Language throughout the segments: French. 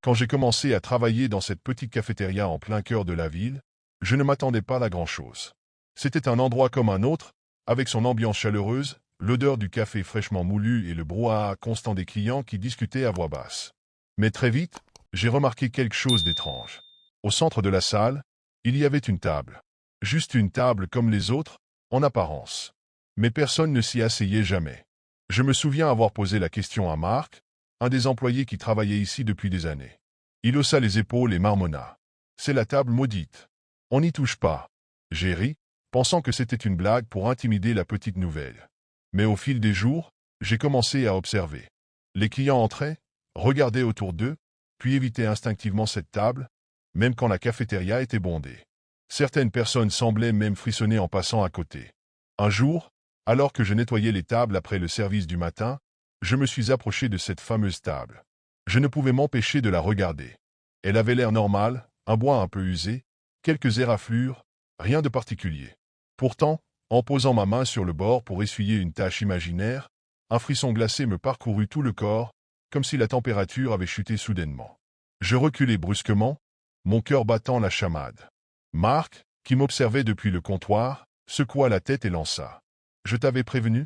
Quand j'ai commencé à travailler dans cette petite cafétéria en plein cœur de la ville, je ne m'attendais pas à grand-chose. C'était un endroit comme un autre, avec son ambiance chaleureuse, l'odeur du café fraîchement moulu et le brouhaha constant des clients qui discutaient à voix basse. Mais très vite, j'ai remarqué quelque chose d'étrange. Au centre de la salle, il y avait une table. Juste une table comme les autres, en apparence. Mais personne ne s'y asseyait jamais. Je me souviens avoir posé la question à Marc, un des employés qui travaillait ici depuis des années. Il haussa les épaules et marmonna. C'est la table maudite. On n'y touche pas. J'ai ri, pensant que c'était une blague pour intimider la petite nouvelle. Mais au fil des jours, j'ai commencé à observer. Les clients entraient, regardaient autour d'eux, puis évitaient instinctivement cette table, même quand la cafétéria était bondée. Certaines personnes semblaient même frissonner en passant à côté. Un jour, alors que je nettoyais les tables après le service du matin, je me suis approché de cette fameuse table. Je ne pouvais m'empêcher de la regarder. Elle avait l'air normal, un bois un peu usé, quelques éraflures, rien de particulier. Pourtant, en posant ma main sur le bord pour essuyer une tache imaginaire, un frisson glacé me parcourut tout le corps, comme si la température avait chuté soudainement. Je reculai brusquement, mon cœur battant la chamade. Marc, qui m'observait depuis le comptoir, secoua la tête et lança. « Je t'avais prévenu ?»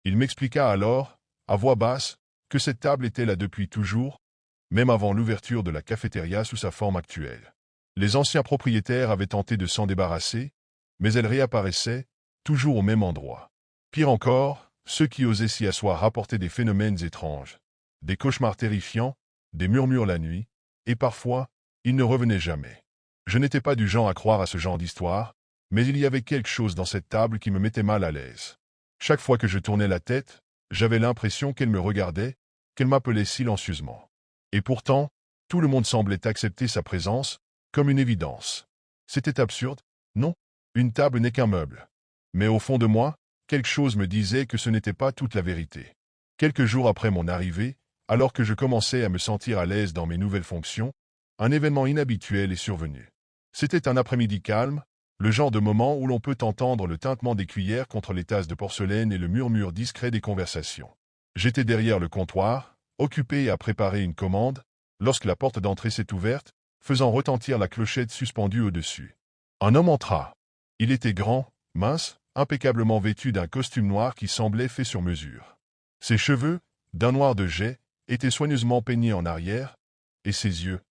Il m'expliqua alors, à voix basse, que cette table était là depuis toujours, même avant l'ouverture de la cafétéria sous sa forme actuelle. Les anciens propriétaires avaient tenté de s'en débarrasser, mais elle réapparaissait, toujours au même endroit. Pire encore, ceux qui osaient s'y asseoir rapportaient des phénomènes étranges, des cauchemars terrifiants, des murmures la nuit, et parfois, ils ne revenaient jamais. Je n'étais pas du genre à croire à ce genre d'histoire, mais il y avait quelque chose dans cette table qui me mettait mal à l'aise. Chaque fois que je tournais la tête, j'avais l'impression qu'elle me regardait, qu'elle m'appelait silencieusement. Et pourtant, tout le monde semblait accepter sa présence, comme une évidence. C'était absurde, non? Une table n'est qu'un meuble. Mais au fond de moi, quelque chose me disait que ce n'était pas toute la vérité. Quelques jours après mon arrivée, alors que je commençais à me sentir à l'aise dans mes nouvelles fonctions, un événement inhabituel est survenu. C'était un après-midi calme, le genre de moment où l'on peut entendre le tintement des cuillères contre les tasses de porcelaine et le murmure discret des conversations. J'étais derrière le comptoir, occupé à préparer une commande, lorsque la porte d'entrée s'est ouverte, faisant retentir la clochette suspendue au-dessus. Un homme entra. Il était grand, mince, impeccablement vêtu d'un costume noir qui semblait fait sur mesure. Ses cheveux, d'un noir de jais, étaient soigneusement peignés en arrière, et ses yeux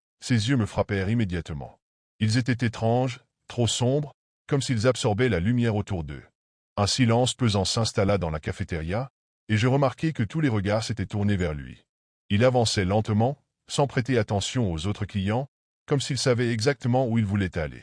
me frappèrent immédiatement. Ils étaient étranges, trop sombres, comme s'ils absorbaient la lumière autour d'eux. Un silence pesant s'installa dans la cafétéria, et je remarquai que tous les regards s'étaient tournés vers lui. Il avançait lentement, sans prêter attention aux autres clients, comme s'il savait exactement où il voulait aller.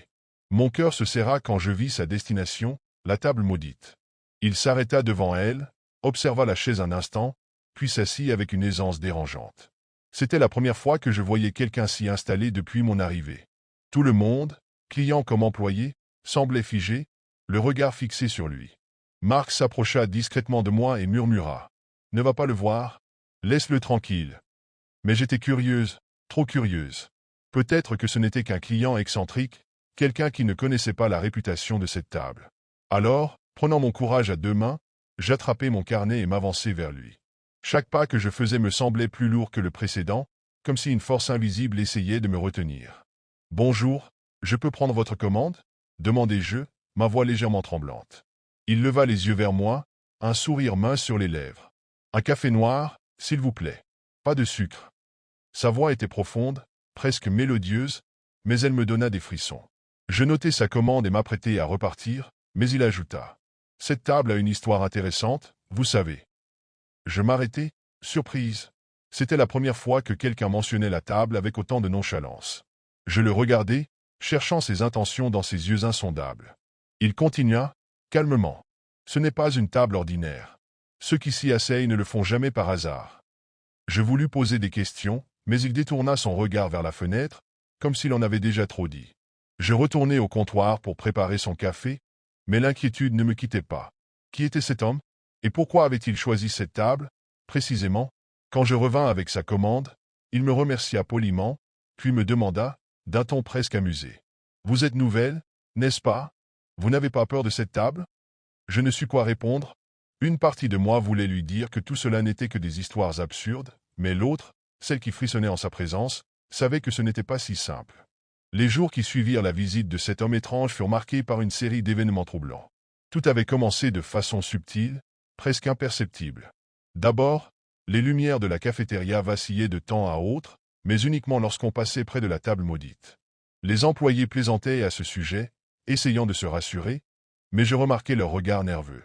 Mon cœur se serra quand je vis sa destination, la table maudite. Il s'arrêta devant elle, observa la chaise un instant, puis s'assit avec une aisance dérangeante. C'était la première fois que je voyais quelqu'un s'y installer depuis mon arrivée. Tout le monde, client comme employé, semblait figé, le regard fixé sur lui. Marc s'approcha discrètement de moi et murmura. « Ne va pas le voir, laisse-le tranquille. » Mais j'étais curieuse, trop curieuse. Peut-être que ce n'était qu'un client excentrique, quelqu'un qui ne connaissait pas la réputation de cette table. Alors, prenant mon courage à deux mains, j'attrapai mon carnet et m'avançai vers lui. Chaque pas que je faisais me semblait plus lourd que le précédent, comme si une force invisible essayait de me retenir. « Bonjour, je peux prendre votre commande ?» demandai-je, ma voix légèrement tremblante. Il leva les yeux vers moi, un sourire mince sur les lèvres. « Un café noir, s'il vous plaît. Pas de sucre. » Sa voix était profonde, presque mélodieuse, mais elle me donna des frissons. Je notai sa commande et m'apprêtai à repartir, mais il ajouta. « Cette table a une histoire intéressante, vous savez. » Je m'arrêtai, surprise. C'était la première fois que quelqu'un mentionnait la table avec autant de nonchalance. Je le regardai, cherchant ses intentions dans ses yeux insondables. Il continua, calmement. « Ce n'est pas une table ordinaire. Ceux qui s'y asseyent ne le font jamais par hasard. » Je voulus poser des questions, mais il détourna son regard vers la fenêtre, comme s'il en avait déjà trop dit. Je retournai au comptoir pour préparer son café, mais l'inquiétude ne me quittait pas. Qui était cet homme? Et pourquoi avait-il choisi cette table, précisément? Quand je revins avec sa commande, il me remercia poliment, puis me demanda, d'un ton presque amusé. « Vous êtes nouvelle, n'est-ce pas? Vous n'avez pas peur de cette table ?» Je ne sus quoi répondre. Une partie de moi voulait lui dire que tout cela n'était que des histoires absurdes, mais l'autre, celle qui frissonnait en sa présence, savait que ce n'était pas si simple. Les jours qui suivirent la visite de cet homme étrange furent marqués par une série d'événements troublants. Tout avait commencé de façon subtile, presque imperceptible. D'abord, les lumières de la cafétéria vacillaient de temps à autre, mais uniquement lorsqu'on passait près de la table maudite. Les employés plaisantaient à ce sujet, essayant de se rassurer, mais je remarquai leur regard nerveux.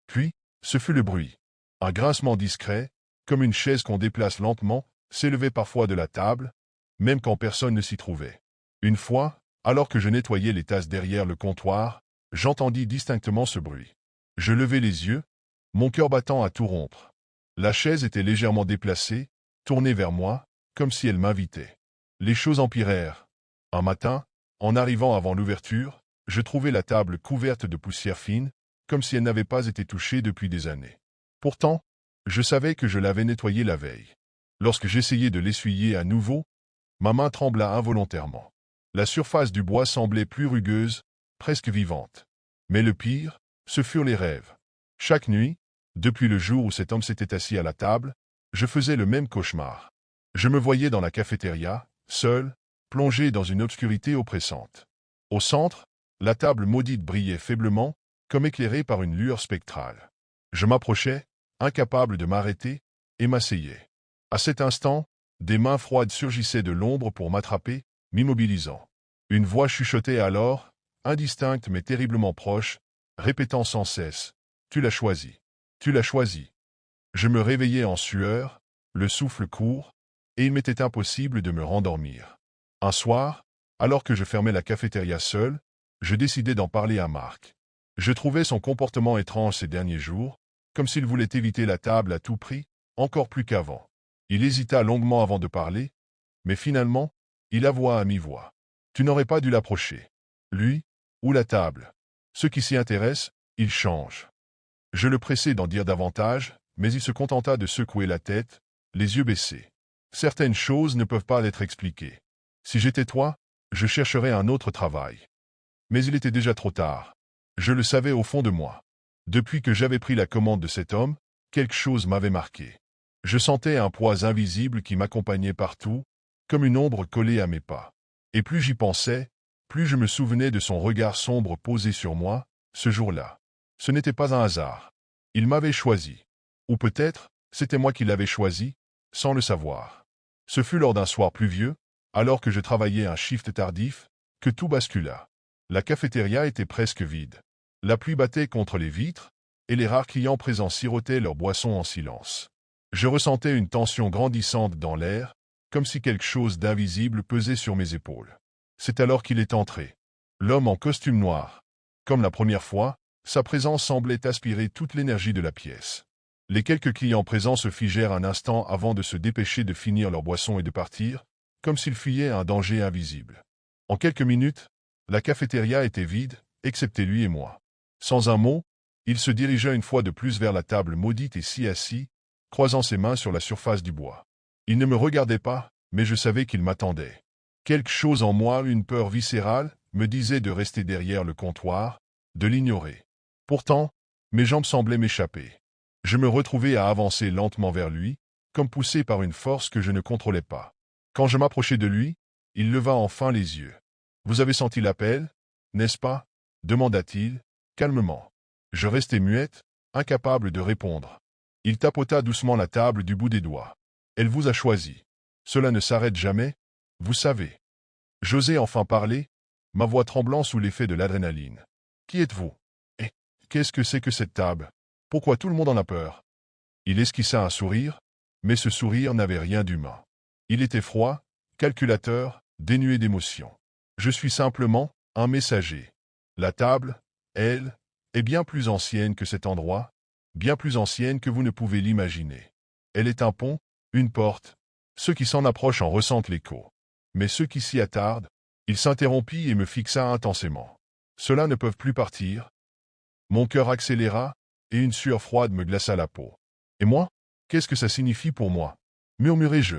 Puis, ce fut le bruit. Un grincement discret, comme une chaise qu'on déplace lentement, s'élevait parfois de la table, même quand personne ne s'y trouvait. Une fois, alors que je nettoyais les tasses derrière le comptoir, j'entendis distinctement ce bruit. Je levai les yeux, mon cœur battant à tout rompre. La chaise était légèrement déplacée, tournée vers moi, comme si elle m'invitait. Les choses empirèrent. Un matin, en arrivant avant l'ouverture, je trouvai la table couverte de poussière fine, comme si elle n'avait pas été touchée depuis des années. Pourtant, je savais que je l'avais nettoyée la veille. Lorsque j'essayai de l'essuyer à nouveau, ma main trembla involontairement. La surface du bois semblait plus rugueuse, presque vivante. Mais le pire, ce furent les rêves. Chaque nuit, depuis le jour où cet homme s'était assis à la table, je faisais le même cauchemar. Je me voyais dans la cafétéria, seul, plongé dans une obscurité oppressante. Au centre, la table maudite brillait faiblement, comme éclairée par une lueur spectrale. Je m'approchais, incapable de m'arrêter, et m'asseyais. À cet instant, des mains froides surgissaient de l'ombre pour m'attraper, m'immobilisant. Une voix chuchotait alors, indistincte mais terriblement proche, répétant sans cesse « Tu l'as choisi. Tu l'as choisi. » Je me réveillais en sueur, le souffle court, et il m'était impossible de me rendormir. Un soir, alors que je fermais la cafétéria seul, je décidai d'en parler à Marc. Je trouvais son comportement étrange ces derniers jours, comme s'il voulait éviter la table à tout prix, encore plus qu'avant. Il hésita longuement avant de parler, mais finalement, il avoua à mi-voix. « Tu n'aurais pas dû l'approcher. Lui, ou la table. Ceux qui s'y intéressent, ils changent. » Je le pressai d'en dire davantage, mais il se contenta de secouer la tête, les yeux baissés. Certaines choses ne peuvent pas être expliquées. Si j'étais toi, je chercherais un autre travail. Mais il était déjà trop tard. Je le savais au fond de moi. Depuis que j'avais pris la commande de cet homme, quelque chose m'avait marqué. Je sentais un poids invisible qui m'accompagnait partout, comme une ombre collée à mes pas. Et plus j'y pensais, plus je me souvenais de son regard sombre posé sur moi, ce jour-là. Ce n'était pas un hasard. Il m'avait choisi. Ou peut-être, c'était moi qui l'avais choisi, sans le savoir. Ce fut lors d'un soir pluvieux, alors que je travaillais un shift tardif, que tout bascula. La cafétéria était presque vide. La pluie battait contre les vitres, et les rares clients présents sirotaient leurs boissons en silence. Je ressentais une tension grandissante dans l'air, comme si quelque chose d'invisible pesait sur mes épaules. C'est alors qu'il est entré. L'homme en costume noir. Comme la première fois, sa présence semblait aspirer toute l'énergie de la pièce. Les quelques clients présents se figèrent un instant avant de se dépêcher de finir leur boisson et de partir, comme s'ils fuyaient un danger invisible. En quelques minutes, la cafétéria était vide, excepté lui et moi. Sans un mot, il se dirigea une fois de plus vers la table maudite et s'y assit, croisant ses mains sur la surface du bois. Il ne me regardait pas, mais je savais qu'il m'attendait. Quelque chose en moi, une peur viscérale, me disait de rester derrière le comptoir, de l'ignorer. Pourtant, mes jambes semblaient m'échapper. Je me retrouvais à avancer lentement vers lui, comme poussé par une force que je ne contrôlais pas. Quand je m'approchai de lui, il leva enfin les yeux. « Vous avez senti l'appel, n'est-ce pas » demanda-t-il, calmement. Je restai muette, incapable de répondre. Il tapota doucement la table du bout des doigts. « Elle vous a choisi. Cela ne s'arrête jamais, vous savez. » J'osai enfin parler, ma voix tremblant sous l'effet de l'adrénaline. « Qui êtes-vous? Et qu'est-ce que c'est que cette table? Pourquoi tout le monde en a peur ?» Il esquissa un sourire, mais ce sourire n'avait rien d'humain. Il était froid, calculateur, dénué d'émotion. « Je suis simplement un messager. La table, elle, est bien plus ancienne que cet endroit, bien plus ancienne que vous ne pouvez l'imaginer. Elle est un pont, une porte. Ceux qui s'en approchent en ressentent l'écho. Mais ceux qui s'y attardent, » il s'interrompit et me fixa intensément. « Ceux-là ne peuvent plus partir. » Mon cœur accéléra, et une sueur froide me glaça la peau. « Et moi? Qu'est-ce que ça signifie pour moi » murmurai-je.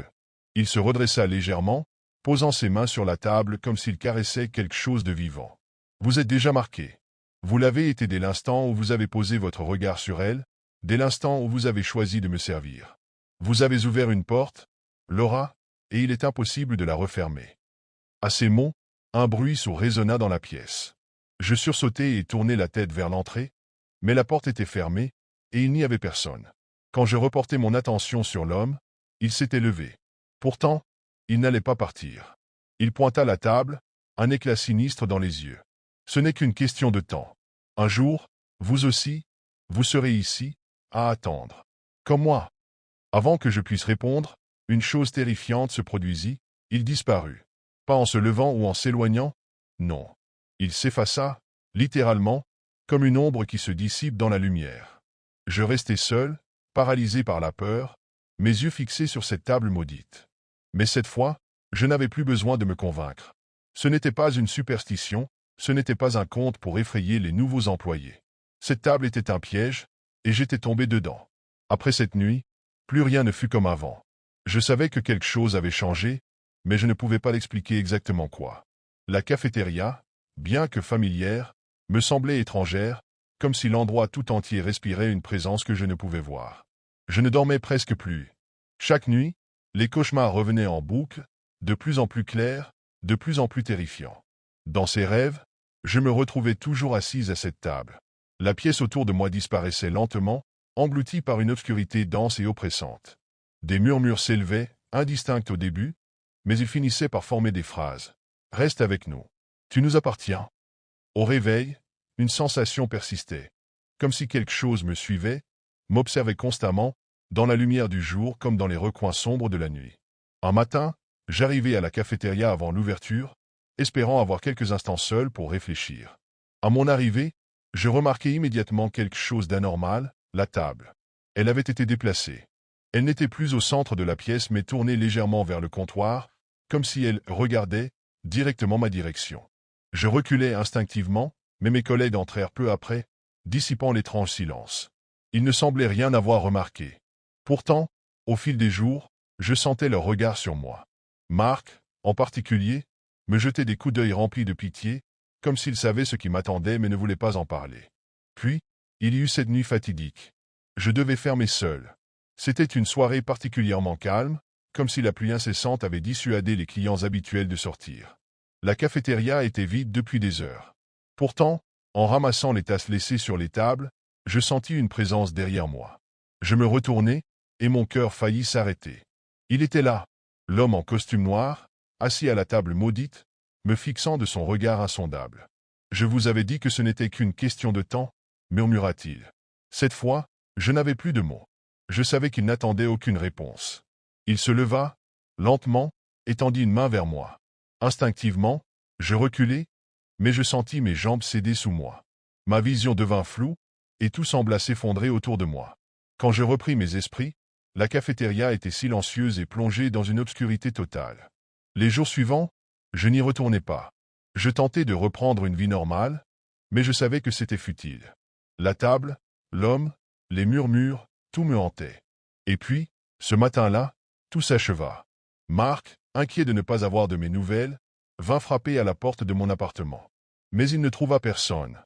Il se redressa légèrement, posant ses mains sur la table comme s'il caressait quelque chose de vivant. « Vous êtes déjà marqué. Vous l'avez été dès l'instant où vous avez posé votre regard sur elle, dès l'instant où vous avez choisi de me servir. Vous avez ouvert une porte, Laura, et il est impossible de la refermer. À ces mots, un bruit sourd résonna dans la pièce. Je sursautai et tournai la tête vers l'entrée, mais la porte était fermée, et il n'y avait personne. Quand je reportai mon attention sur l'homme, il s'était levé. Pourtant, il n'allait pas partir. Il pointa la table, un éclat sinistre dans les yeux. Ce n'est qu'une question de temps. Un jour, vous aussi, vous serez ici, à attendre. Comme moi. Avant que je puisse répondre, une chose terrifiante se produisit, il disparut. Pas en se levant ou en s'éloignant, non. Il s'effaça, littéralement, comme une ombre qui se dissipe dans la lumière. Je restai seul, paralysé par la peur, mes yeux fixés sur cette table maudite. Mais cette fois, je n'avais plus besoin de me convaincre. Ce n'était pas une superstition, ce n'était pas un conte pour effrayer les nouveaux employés. Cette table était un piège, et j'étais tombé dedans. Après cette nuit, plus rien ne fut comme avant. Je savais que quelque chose avait changé, mais je ne pouvais pas l'expliquer exactement quoi. La cafétéria, bien que familière, me semblait étrangère, comme si l'endroit tout entier respirait une présence que je ne pouvais voir. Je ne dormais presque plus. Chaque nuit, les cauchemars revenaient en boucle, de plus en plus clairs, de plus en plus terrifiants. Dans ces rêves, je me retrouvais toujours assise à cette table. La pièce autour de moi disparaissait lentement, engloutie par une obscurité dense et oppressante. Des murmures s'élevaient, indistincts au début, mais ils finissaient par former des phrases. « Reste avec nous. Tu nous appartiens. » Au réveil, une sensation persistait. Comme si quelque chose me suivait, m'observait constamment, dans la lumière du jour comme dans les recoins sombres de la nuit. Un matin, j'arrivai à la cafétéria avant l'ouverture, espérant avoir quelques instants seul pour réfléchir. À mon arrivée, je remarquai immédiatement quelque chose d'anormal, la table. Elle avait été déplacée. Elle n'était plus au centre de la pièce mais tournée légèrement vers le comptoir, comme si elle regardait directement ma direction. Je reculai instinctivement, mais mes collègues entrèrent peu après, dissipant l'étrange silence. Ils ne semblaient rien avoir remarqué. Pourtant, au fil des jours, je sentais leur regard sur moi. Marc, en particulier, me jetait des coups d'œil remplis de pitié, comme s'il savait ce qui m'attendait mais ne voulait pas en parler. Puis, il y eut cette nuit fatidique. Je devais fermer seul. C'était une soirée particulièrement calme, comme si la pluie incessante avait dissuadé les clients habituels de sortir. La cafétéria était vide depuis des heures. Pourtant, en ramassant les tasses laissées sur les tables, je sentis une présence derrière moi. Je me retournai, et mon cœur faillit s'arrêter. Il était là, l'homme en costume noir, assis à la table maudite, me fixant de son regard insondable. « Je vous avais dit que ce n'était qu'une question de temps, » murmura-t-il. Cette fois, je n'avais plus de mots. Je savais qu'il n'attendait aucune réponse. Il se leva, lentement, et tendit une main vers moi. Instinctivement, je reculai, mais je sentis mes jambes céder sous moi. Ma vision devint floue, et tout sembla s'effondrer autour de moi. Quand je repris mes esprits, la cafétéria était silencieuse et plongée dans une obscurité totale. Les jours suivants, je n'y retournai pas. Je tentai de reprendre une vie normale, mais je savais que c'était futile. La table, l'homme, les murmures, tout me hantait. Et puis, ce matin-là, tout s'acheva. Marc, inquiet de ne pas avoir de mes nouvelles, vint frapper à la porte de mon appartement. Mais il ne trouva personne.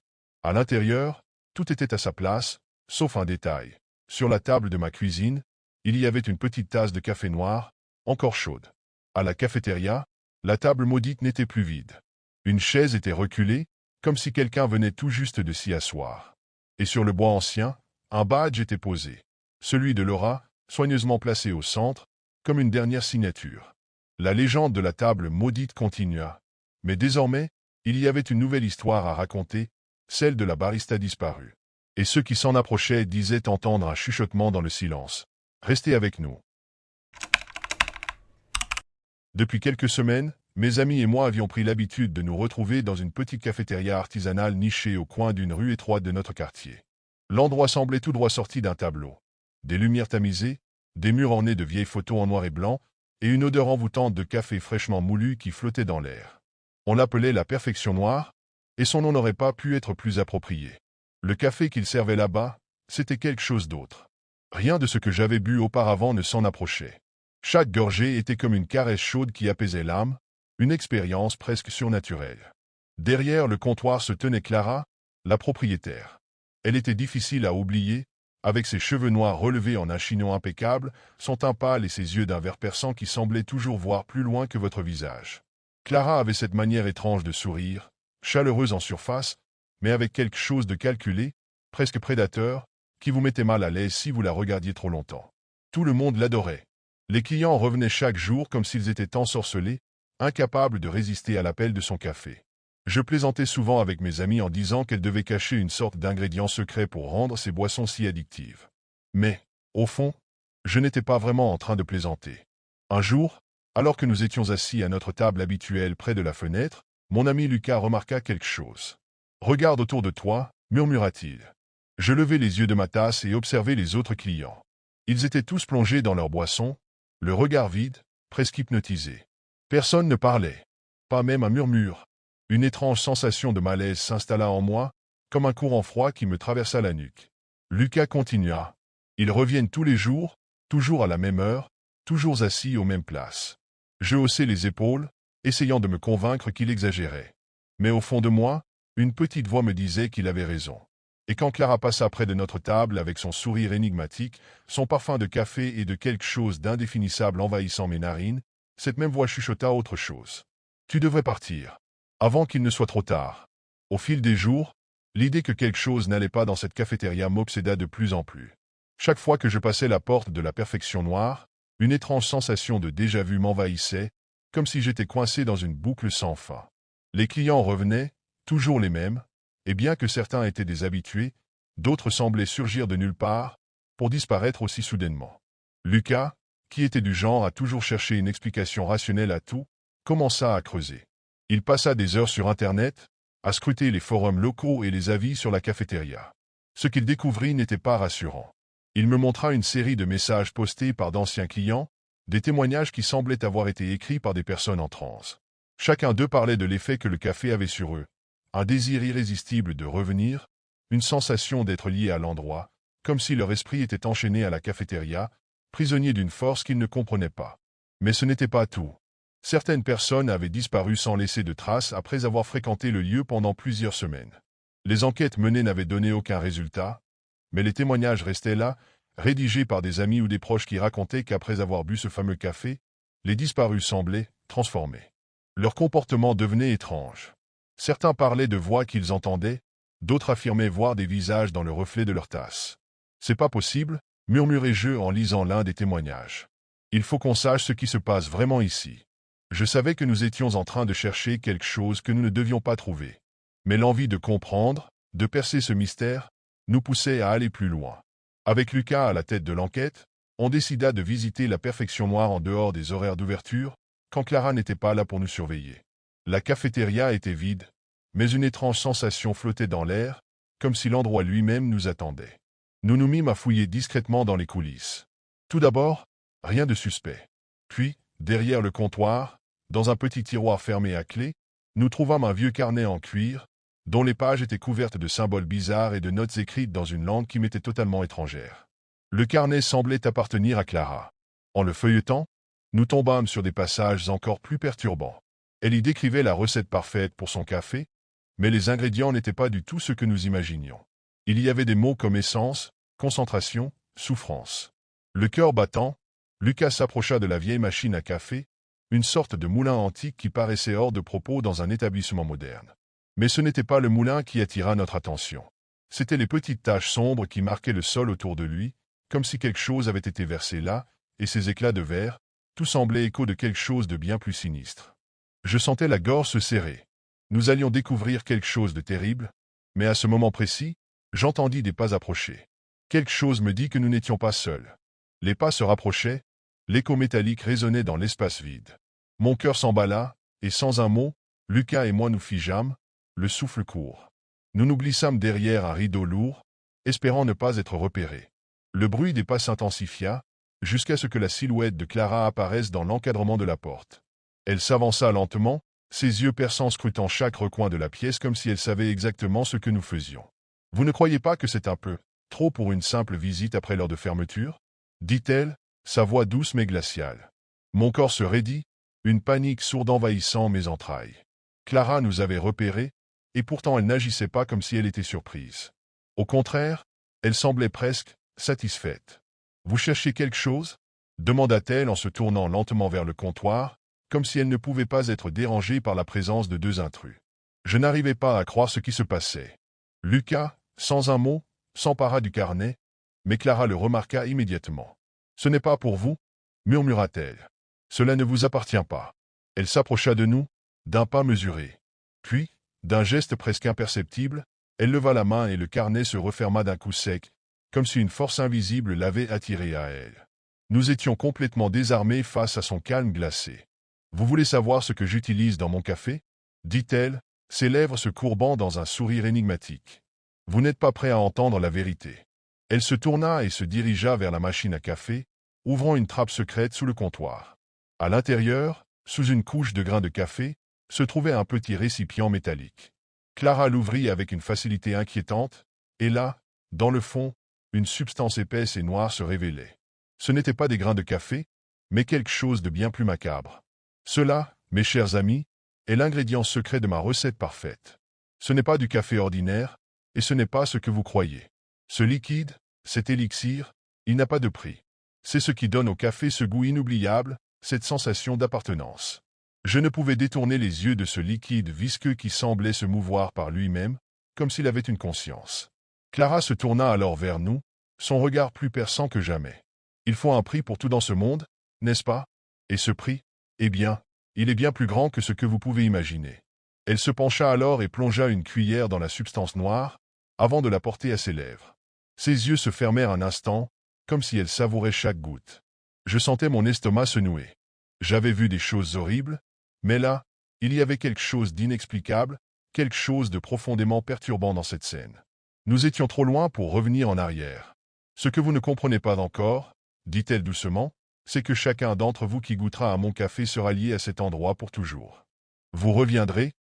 À l'intérieur, tout était à sa place, sauf un détail. Sur la table de ma cuisine, il y avait une petite tasse de café noir, encore chaude. À la cafétéria, la table maudite n'était plus vide. Une chaise était reculée, comme si quelqu'un venait tout juste de s'y asseoir. Et sur le bois ancien, un badge était posé. Celui de Laura, soigneusement placé au centre, comme une dernière signature. La légende de la table maudite continua. Mais désormais, il y avait une nouvelle histoire à raconter, celle de la barista disparue. Et ceux qui s'en approchaient disaient entendre un chuchotement dans le silence. « Restez avec nous. » Depuis quelques semaines, mes amis et moi avions pris l'habitude de nous retrouver dans une petite cafétéria artisanale nichée au coin d'une rue étroite de notre quartier. L'endroit semblait tout droit sorti d'un tableau. Des lumières tamisées, des murs ornés de vieilles photos en noir et blanc, et une odeur envoûtante de café fraîchement moulu qui flottait dans l'air. On l'appelait la perfection noire, et son nom n'aurait pas pu être plus approprié. Le café qu'il servait là-bas, c'était quelque chose d'autre. Rien de ce que j'avais bu auparavant ne s'en approchait. Chaque gorgée était comme une caresse chaude qui apaisait l'âme, une expérience presque surnaturelle. Derrière le comptoir se tenait Clara, la propriétaire. Elle était difficile à oublier, avec ses cheveux noirs relevés en un chignon impeccable, son teint pâle et ses yeux d'un vert perçant qui semblaient toujours voir plus loin que votre visage. Clara avait cette manière étrange de sourire, chaleureuse en surface, mais avec quelque chose de calculé, presque prédateur, qui vous mettait mal à l'aise si vous la regardiez trop longtemps. Tout le monde l'adorait. Les clients revenaient chaque jour comme s'ils étaient ensorcelés, incapables de résister à l'appel de son café. Je plaisantais souvent avec mes amis en disant qu'elle devait cacher une sorte d'ingrédient secret pour rendre ses boissons si addictives. Mais, au fond, je n'étais pas vraiment en train de plaisanter. Un jour, alors que nous étions assis à notre table habituelle près de la fenêtre, mon ami Lucas remarqua quelque chose. « Regarde autour de toi », murmura-t-il. Je levai les yeux de ma tasse et observai les autres clients. Ils étaient tous plongés dans leurs boissons, le regard vide, presque hypnotisés. Personne ne parlait. Pas même un murmure. Une étrange sensation de malaise s'installa en moi, comme un courant froid qui me traversa la nuque. Lucas continua. Ils reviennent tous les jours, toujours à la même heure, toujours assis aux mêmes places. Je haussai les épaules, essayant de me convaincre qu'il exagérait. Mais au fond de moi, une petite voix me disait qu'il avait raison. Et quand Clara passa près de notre table avec son sourire énigmatique, son parfum de café et de quelque chose d'indéfinissable envahissant mes narines, cette même voix chuchota autre chose. « Tu devrais partir. Avant qu'il ne soit trop tard. » Au fil des jours, l'idée que quelque chose n'allait pas dans cette cafétéria m'obséda de plus en plus. Chaque fois que je passais la porte de la perfection noire, une étrange sensation de déjà-vu m'envahissait, comme si j'étais coincé dans une boucle sans fin. Les clients revenaient, toujours les mêmes, et bien que certains étaient des habitués, d'autres semblaient surgir de nulle part, pour disparaître aussi soudainement. Lucas, qui était du genre à toujours chercher une explication rationnelle à tout, commença à creuser. Il passa des heures sur Internet, à scruter les forums locaux et les avis sur la cafétéria. Ce qu'il découvrit n'était pas rassurant. Il me montra une série de messages postés par d'anciens clients, des témoignages qui semblaient avoir été écrits par des personnes en transe. Chacun d'eux parlait de l'effet que le café avait sur eux. Un désir irrésistible de revenir, une sensation d'être lié à l'endroit, comme si leur esprit était enchaîné à la cafétéria, prisonnier d'une force qu'ils ne comprenaient pas. Mais ce n'était pas tout. Certaines personnes avaient disparu sans laisser de traces après avoir fréquenté le lieu pendant plusieurs semaines. Les enquêtes menées n'avaient donné aucun résultat, mais les témoignages restaient là, rédigés par des amis ou des proches qui racontaient qu'après avoir bu ce fameux café, les disparus semblaient transformés. Leur comportement devenait étrange. Certains parlaient de voix qu'ils entendaient, d'autres affirmaient voir des visages dans le reflet de leur tasse. « C'est pas possible », murmurai-je en lisant l'un des témoignages. « Il faut qu'on sache ce qui se passe vraiment ici. » Je savais que nous étions en train de chercher quelque chose que nous ne devions pas trouver. Mais l'envie de comprendre, de percer ce mystère, nous poussait à aller plus loin. Avec Lucas à la tête de l'enquête, on décida de visiter la perfection noire en dehors des horaires d'ouverture, quand Clara n'était pas là pour nous surveiller. La cafétéria était vide, mais une étrange sensation flottait dans l'air, comme si l'endroit lui-même nous attendait. Nous nous mîmes à fouiller discrètement dans les coulisses. Tout d'abord, rien de suspect. Puis, derrière le comptoir, dans un petit tiroir fermé à clé, nous trouvâmes un vieux carnet en cuir, dont les pages étaient couvertes de symboles bizarres et de notes écrites dans une langue qui m'était totalement étrangère. Le carnet semblait appartenir à Clara. En le feuilletant, nous tombâmes sur des passages encore plus perturbants. Elle y décrivait la recette parfaite pour son café, mais les ingrédients n'étaient pas du tout ce que nous imaginions. Il y avait des mots comme essence, concentration, souffrance. Le cœur battant, Lucas s'approcha de la vieille machine à café, une sorte de moulin antique qui paraissait hors de propos dans un établissement moderne. Mais ce n'était pas le moulin qui attira notre attention. C'étaient les petites taches sombres qui marquaient le sol autour de lui, comme si quelque chose avait été versé là, et ces éclats de verre, tout semblait écho de quelque chose de bien plus sinistre. Je sentais la gorge se serrer. Nous allions découvrir quelque chose de terrible, mais à ce moment précis, j'entendis des pas approcher. Quelque chose me dit que nous n'étions pas seuls. Les pas se rapprochaient, l'écho métallique résonnait dans l'espace vide. Mon cœur s'emballa, et sans un mot, Lucas et moi nous figeâmes, le souffle court. Nous nous glissâmes derrière un rideau lourd, espérant ne pas être repérés. Le bruit des pas s'intensifia, jusqu'à ce que la silhouette de Clara apparaisse dans l'encadrement de la porte. Elle s'avança lentement, ses yeux perçants scrutant chaque recoin de la pièce comme si elle savait exactement ce que nous faisions. « Vous ne croyez pas que c'est un peu trop pour une simple visite après l'heure de fermeture ?» dit-elle, sa voix douce mais glaciale. Mon corps se raidit, une panique sourde envahissant mes entrailles. Clara nous avait repérés, et pourtant elle n'agissait pas comme si elle était surprise. Au contraire, elle semblait presque satisfaite. Vous cherchez quelque chose? Demanda-t-elle en se tournant lentement vers le comptoir, comme si elle ne pouvait pas être dérangée par la présence de deux intrus. Je n'arrivais pas à croire ce qui se passait. Lucas, sans un mot, s'empara du carnet, mais Clara le remarqua immédiatement. « Ce n'est pas pour vous » murmura-t-elle. « Cela ne vous appartient pas. » Elle s'approcha de nous, d'un pas mesuré. Puis, d'un geste presque imperceptible, elle leva la main et le carnet se referma d'un coup sec, comme si une force invisible l'avait attiré à elle. Nous étions complètement désarmés face à son calme glacé. « Vous voulez savoir ce que j'utilise dans mon café » dit-elle, ses lèvres se courbant dans un sourire énigmatique. « Vous n'êtes pas prêt à entendre la vérité. » Elle se tourna et se dirigea vers la machine à café, ouvrant une trappe secrète sous le comptoir. À l'intérieur, sous une couche de grains de café, se trouvait un petit récipient métallique. Clara l'ouvrit avec une facilité inquiétante, et là, dans le fond, une substance épaisse et noire se révélait. Ce n'était pas des grains de café, mais quelque chose de bien plus macabre. Cela, mes chers amis, est l'ingrédient secret de ma recette parfaite. Ce n'est pas du café ordinaire, et ce n'est pas ce que vous croyez. Ce liquide, cet élixir, il n'a pas de prix. C'est ce qui donne au café ce goût inoubliable, cette sensation d'appartenance. Je ne pouvais détourner les yeux de ce liquide visqueux qui semblait se mouvoir par lui-même, comme s'il avait une conscience. Clara se tourna alors vers nous, son regard plus perçant que jamais. « Il faut un prix pour tout dans ce monde, n'est-ce pas? Et ce prix, eh bien, il est bien plus grand que ce que vous pouvez imaginer. » Elle se pencha alors et plongea une cuillère dans la substance noire, avant de la porter à ses lèvres. Ses yeux se fermèrent un instant, comme si elle savourait chaque goutte. Je sentais mon estomac se nouer. J'avais vu des choses horribles, mais là, il y avait quelque chose d'inexplicable, quelque chose de profondément perturbant dans cette scène. Nous étions trop loin pour revenir en arrière. « Ce que vous ne comprenez pas encore, » dit-elle doucement, « c'est que chacun d'entre vous qui goûtera à mon café sera lié à cet endroit pour toujours. Vous reviendrez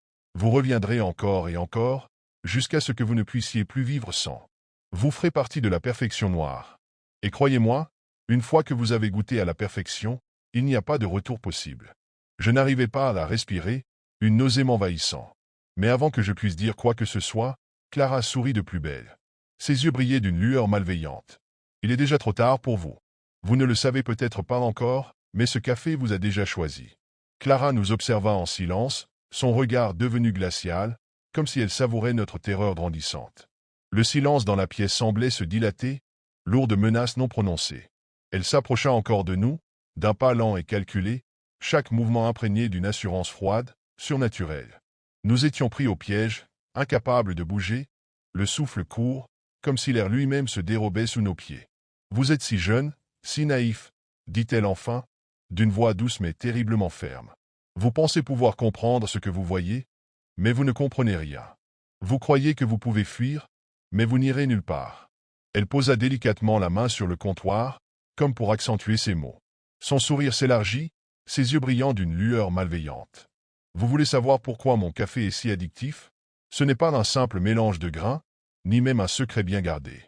encore et encore, jusqu'à ce que vous ne puissiez plus vivre sans. Vous ferez partie de la perfection noire. Et croyez-moi, une fois que vous avez goûté à la perfection, il n'y a pas de retour possible. » Je n'arrivais pas à la respirer, une nausée m'envahissant. Mais avant que je puisse dire quoi que ce soit, Clara sourit de plus belle. Ses yeux brillaient d'une lueur malveillante. « Il est déjà trop tard pour vous. Vous ne le savez peut-être pas encore, mais ce café vous a déjà choisi. » Clara nous observa en silence, son regard devenu glacial, comme si elle savourait notre terreur grandissante. Le silence dans la pièce semblait se dilater, lourd de menaces non prononcées. Elle s'approcha encore de nous, d'un pas lent et calculé, chaque mouvement imprégné d'une assurance froide, surnaturelle. Nous étions pris au piège, incapables de bouger, le souffle court, comme si l'air lui-même se dérobait sous nos pieds. « Vous êtes si jeune, si naïf, » dit-elle enfin, d'une voix douce mais terriblement ferme. « Vous pensez pouvoir comprendre ce que vous voyez, mais vous ne comprenez rien. Vous croyez que vous pouvez fuir, mais vous n'irez nulle part. » Elle posa délicatement la main sur le comptoir, comme pour accentuer ses mots. Son sourire s'élargit, ses yeux brillant d'une lueur malveillante. « Vous voulez savoir pourquoi mon café est si addictif? Ce n'est pas un simple mélange de grains, ni même un secret bien gardé.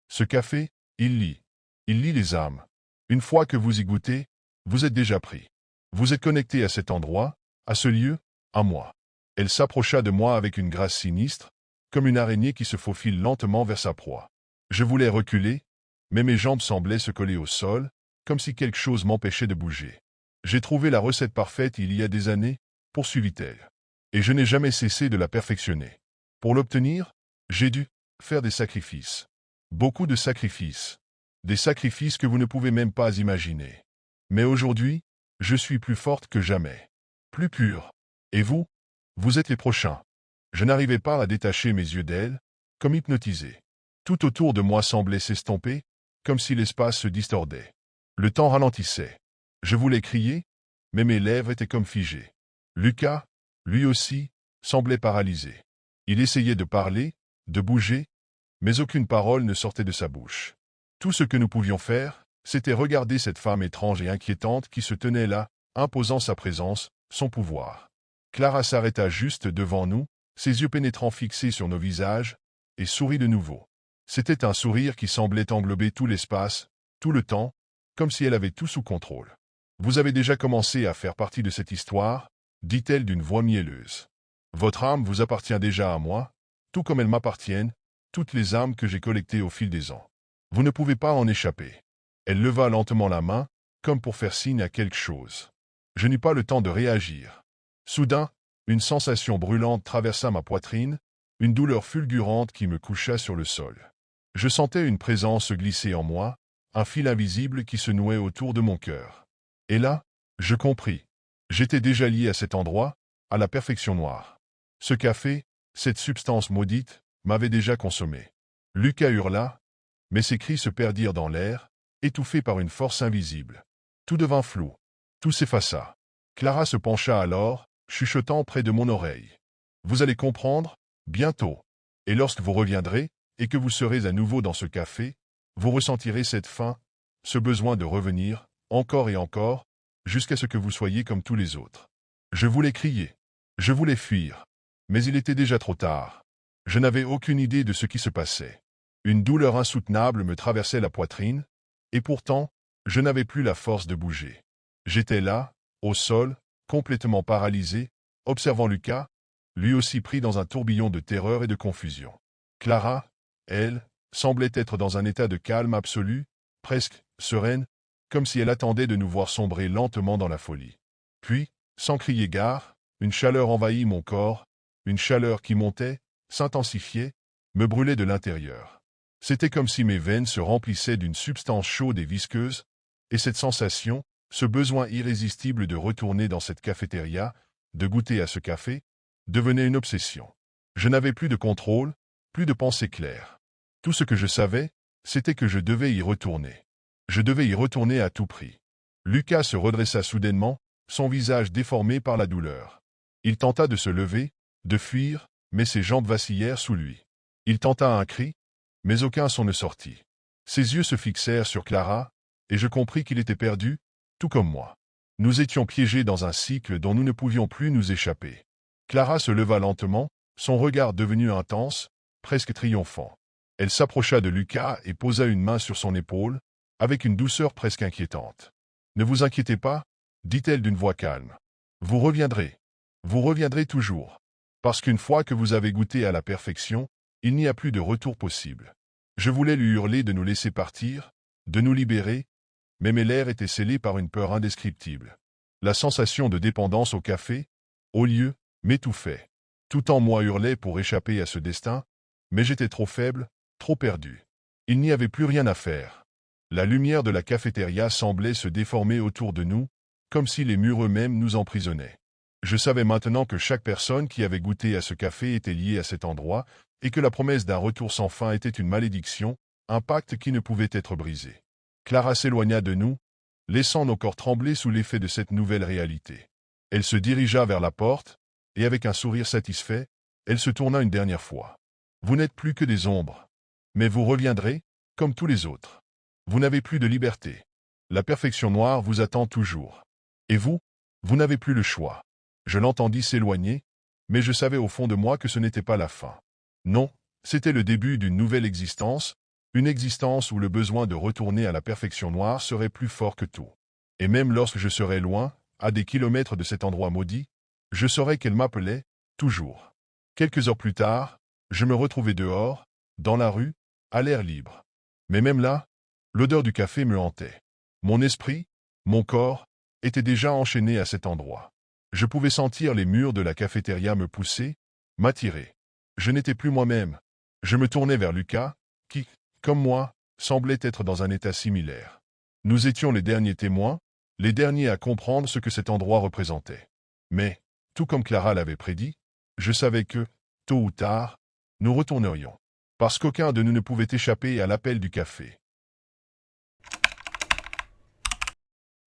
Ce café, il lie les âmes. Une fois que vous y goûtez, vous êtes déjà pris. Vous êtes connecté à cet endroit, à ce lieu, à moi. » Elle s'approcha de moi avec une grâce sinistre, comme une araignée qui se faufile lentement vers sa proie. Je voulais reculer, mais mes jambes semblaient se coller au sol, comme si quelque chose m'empêchait de bouger. « J'ai trouvé la recette parfaite il y a des années, » poursuivit-elle. « Et je n'ai jamais cessé de la perfectionner. Pour l'obtenir, j'ai dû faire des sacrifices. Beaucoup de sacrifices. Des sacrifices que vous ne pouvez même pas imaginer. Mais aujourd'hui, je suis plus forte que jamais. Plus pure. Et vous? Vous êtes les prochains. » Je n'arrivais pas à détacher mes yeux d'elle, comme hypnotisé. Tout autour de moi semblait s'estomper, comme si l'espace se distordait. Le temps ralentissait. Je voulais crier, mais mes lèvres étaient comme figées. Lucas, lui aussi, semblait paralysé. Il essayait de parler, de bouger, mais aucune parole ne sortait de sa bouche. Tout ce que nous pouvions faire, c'était regarder cette femme étrange et inquiétante qui se tenait là, imposant sa présence, son pouvoir. Clara s'arrêta juste devant nous, ses yeux pénétrants fixés sur nos visages, et sourit de nouveau. C'était un sourire qui semblait englober tout l'espace, tout le temps, comme si elle avait tout sous contrôle. « Vous avez déjà commencé à faire partie de cette histoire, » dit-elle d'une voix mielleuse. « Votre âme vous appartient déjà à moi, tout comme elles m'appartiennent, toutes les âmes que j'ai collectées au fil des ans. Vous ne pouvez pas en échapper. Elle leva lentement la main, comme pour faire signe à quelque chose. Je n'eus pas le temps de réagir. Soudain, une sensation brûlante traversa ma poitrine, une douleur fulgurante qui me coucha sur le sol. Je sentais une présence se glisser en moi, un fil invisible qui se nouait autour de mon cœur. Et là, je compris. J'étais déjà lié à cet endroit, à la perfection noire. Ce café, cette substance maudite, m'avait déjà consommé. Lucas hurla, mais ses cris se perdirent dans l'air, étouffés par une force invisible. Tout devint flou. Tout s'effaça. Clara se pencha alors, chuchotant près de mon oreille. Vous allez comprendre, bientôt. Et lorsque vous reviendrez, et que vous serez à nouveau dans ce café, vous ressentirez cette faim, ce besoin de revenir, encore et encore, jusqu'à ce que vous soyez comme tous les autres. Je voulais crier. Je voulais fuir. Mais il était déjà trop tard. Je n'avais aucune idée de ce qui se passait. Une douleur insoutenable me traversait la poitrine, et pourtant, je n'avais plus la force de bouger. J'étais là, au sol, complètement paralysé, observant Lucas, lui aussi pris dans un tourbillon de terreur et de confusion. Clara, elle, semblait être dans un état de calme absolu, presque sereine, comme si elle attendait de nous voir sombrer lentement dans la folie. Puis, sans crier gare, une chaleur envahit mon corps, une chaleur qui montait, s'intensifiait, me brûlait de l'intérieur. C'était comme si mes veines se remplissaient d'une substance chaude et visqueuse, et cette sensation, ce besoin irrésistible de retourner dans cette cafétéria, de goûter à ce café, devenait une obsession. Je n'avais plus de contrôle, plus de pensée claire. Tout ce que je savais, c'était que je devais y retourner. Je devais y retourner à tout prix. Lucas se redressa soudainement, son visage déformé par la douleur. Il tenta de se lever, de fuir, mais ses jambes vacillèrent sous lui. Il tenta un cri, mais aucun son ne sortit. Ses yeux se fixèrent sur Clara, et je compris qu'il était perdu, tout comme moi. Nous étions piégés dans un cycle dont nous ne pouvions plus nous échapper. Clara se leva lentement, son regard devenu intense, presque triomphant. Elle s'approcha de Lucas et posa une main sur son épaule, avec une douceur presque inquiétante. « Ne vous inquiétez pas, dit-elle d'une voix calme. Vous reviendrez. Vous reviendrez toujours. Parce qu'une fois que vous avez goûté à la perfection, il n'y a plus de retour possible. » Je voulais lui hurler de nous laisser partir, de nous libérer, mais mes lèvres étaient scellées par une peur indescriptible. La sensation de dépendance au café, au lieu, m'étouffait. Tout en moi hurlait pour échapper à ce destin, mais j'étais trop faible, trop perdu. Il n'y avait plus rien à faire. La lumière de la cafétéria semblait se déformer autour de nous, comme si les murs eux-mêmes nous emprisonnaient. Je savais maintenant que chaque personne qui avait goûté à ce café était liée à cet endroit, et que la promesse d'un retour sans fin était une malédiction, un pacte qui ne pouvait être brisé. Clara s'éloigna de nous, laissant nos corps trembler sous l'effet de cette nouvelle réalité. Elle se dirigea vers la porte, et avec un sourire satisfait, elle se tourna une dernière fois. « Vous n'êtes plus que des ombres. Mais vous reviendrez, comme tous les autres. Vous n'avez plus de liberté. La perfection noire vous attend toujours. Et vous, vous n'avez plus le choix. » Je l'entendis s'éloigner, mais je savais au fond de moi que ce n'était pas la fin. Non, c'était le début d'une nouvelle existence, une existence où le besoin de retourner à la perfection noire serait plus fort que tout. Et même lorsque je serais loin, à des kilomètres de cet endroit maudit, je saurais qu'elle m'appelait, toujours. Quelques heures plus tard, je me retrouvais dehors, dans la rue, à l'air libre. Mais même là, l'odeur du café me hantait. Mon esprit, mon corps, étaient déjà enchaînés à cet endroit. Je pouvais sentir les murs de la cafétéria me pousser, m'attirer. Je n'étais plus moi-même. Je me tournais vers Lucas, qui, comme moi, semblait être dans un état similaire. Nous étions les derniers témoins, les derniers à comprendre ce que cet endroit représentait. Mais, tout comme Clara l'avait prédit, je savais que, tôt ou tard, nous retournerions. Parce qu'aucun de nous ne pouvait échapper à l'appel du café.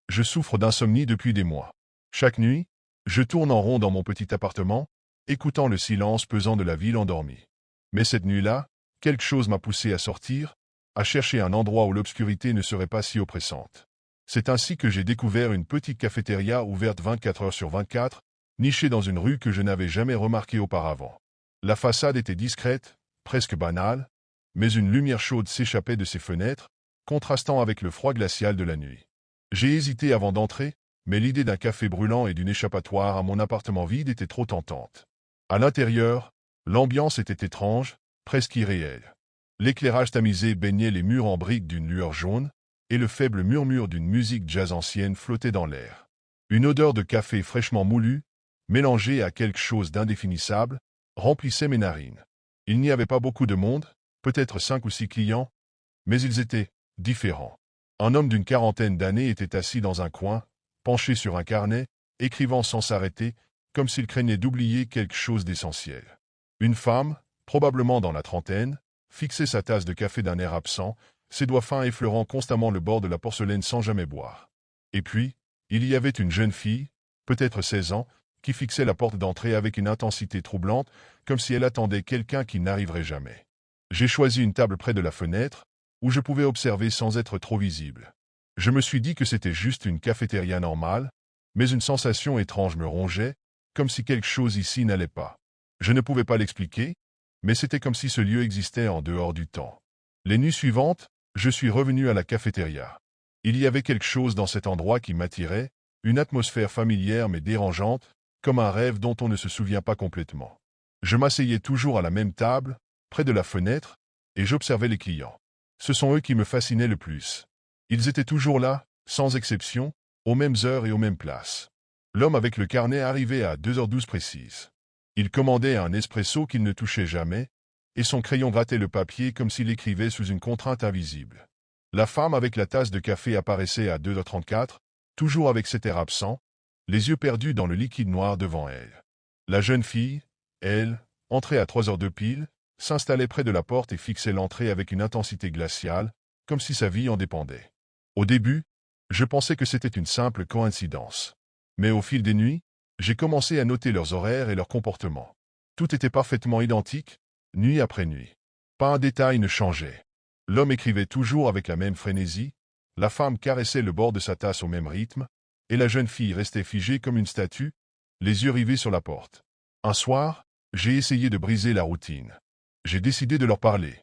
Je souffre d'insomnie depuis des mois. Chaque nuit, je tourne en rond dans mon petit appartement, écoutant le silence pesant de la ville endormie. Mais cette nuit-là, quelque chose m'a poussé à sortir, à chercher un endroit où l'obscurité ne serait pas si oppressante. C'est ainsi que j'ai découvert une petite cafétéria ouverte 24 heures sur 24, nichée dans une rue que je n'avais jamais remarquée auparavant. La façade était discrète, presque banale, mais une lumière chaude s'échappait de ses fenêtres, contrastant avec le froid glacial de la nuit. J'ai hésité avant d'entrer, mais l'idée d'un café brûlant et d'une échappatoire à mon appartement vide était trop tentante. À l'intérieur, l'ambiance était étrange, presque irréelle. L'éclairage tamisé baignait les murs en briques d'une lueur jaune, et le faible murmure d'une musique jazz ancienne flottait dans l'air. Une odeur de café fraîchement moulu, mélangée à quelque chose d'indéfinissable, remplissait mes narines. Il n'y avait pas beaucoup de monde, peut-être 5 ou 6 clients, mais ils étaient différents. Un homme d'une quarantaine d'années était assis dans un coin, penché sur un carnet, écrivant sans s'arrêter, comme s'il craignait d'oublier quelque chose d'essentiel. Une femme, probablement dans la trentaine, fixait sa tasse de café d'un air absent, ses doigts fins effleurant constamment le bord de la porcelaine sans jamais boire. Et puis, il y avait une jeune fille, peut-être 16 ans, qui fixait la porte d'entrée avec une intensité troublante, comme si elle attendait quelqu'un qui n'arriverait jamais. J'ai choisi une table près de la fenêtre, où je pouvais observer sans être trop visible. Je me suis dit que c'était juste une cafétéria normale, mais une sensation étrange me rongeait, comme si quelque chose ici n'allait pas. Je ne pouvais pas l'expliquer, mais c'était comme si ce lieu existait en dehors du temps. Les nuits suivantes, je suis revenu à la cafétéria. Il y avait quelque chose dans cet endroit qui m'attirait, une atmosphère familière mais dérangeante, comme un rêve dont on ne se souvient pas complètement. Je m'asseyais toujours à la même table, près de la fenêtre, et j'observais les clients. Ce sont eux qui me fascinaient le plus. Ils étaient toujours là, sans exception, aux mêmes heures et aux mêmes places. L'homme avec le carnet arrivait à 2h12 précises. Il commandait un espresso qu'il ne touchait jamais, et son crayon grattait le papier comme s'il écrivait sous une contrainte invisible. La femme avec la tasse de café apparaissait à 2h34, toujours avec cet air absent, les yeux perdus dans le liquide noir devant elle. La jeune fille, elle, entrait à 3h02 pile, s'installait près de la porte et fixait l'entrée avec une intensité glaciale, comme si sa vie en dépendait. Au début, je pensais que c'était une simple coïncidence. Mais au fil des nuits, j'ai commencé à noter leurs horaires et leurs comportements. Tout était parfaitement identique, nuit après nuit. Pas un détail ne changeait. L'homme écrivait toujours avec la même frénésie, la femme caressait le bord de sa tasse au même rythme, et la jeune fille restait figée comme une statue, les yeux rivés sur la porte. Un soir, j'ai essayé de briser la routine. J'ai décidé de leur parler.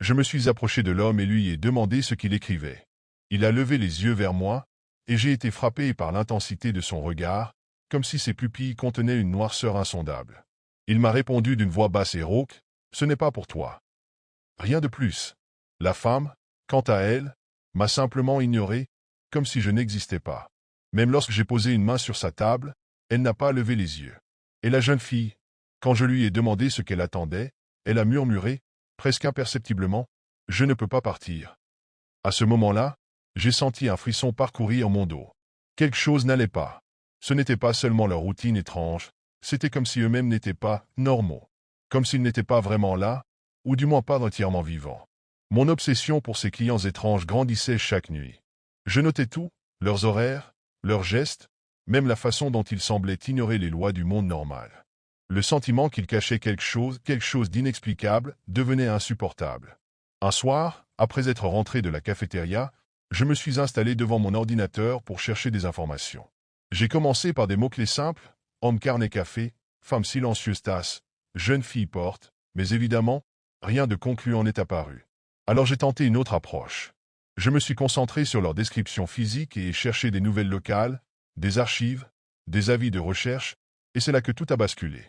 Je me suis approché de l'homme et lui ai demandé ce qu'il écrivait. Il a levé les yeux vers moi, et j'ai été frappé par l'intensité de son regard, comme si ses pupilles contenaient une noirceur insondable. Il m'a répondu d'une voix basse et rauque, « Ce n'est pas pour toi. » Rien de plus. La femme, quant à elle, m'a simplement ignoré, comme si je n'existais pas. Même lorsque j'ai posé une main sur sa table, elle n'a pas levé les yeux. Et la jeune fille, quand je lui ai demandé ce qu'elle attendait, elle a murmuré, presque imperceptiblement, « Je ne peux pas partir. » À ce moment-là, j'ai senti un frisson parcourir mon dos. Quelque chose n'allait pas. Ce n'était pas seulement leur routine étrange, c'était comme si eux-mêmes n'étaient pas normaux. Comme s'ils n'étaient pas vraiment là, ou du moins pas entièrement vivants. Mon obsession pour ces clients étranges grandissait chaque nuit. Je notais tout, leurs horaires, leurs gestes, même la façon dont ils semblaient ignorer les lois du monde normal. Le sentiment qu'ils cachaient quelque chose d'inexplicable, devenait insupportable. Un soir, après être rentré de la cafétéria, je me suis installé devant mon ordinateur pour chercher des informations. J'ai commencé par des mots-clés simples, homme carnet café, femme silencieuse tasse, jeune fille porte, mais évidemment, rien de concluant n'est apparu. Alors j'ai tenté une autre approche. Je me suis concentré sur leur description physique et cherché des nouvelles locales, des archives, des avis de recherche, et c'est là que tout a basculé.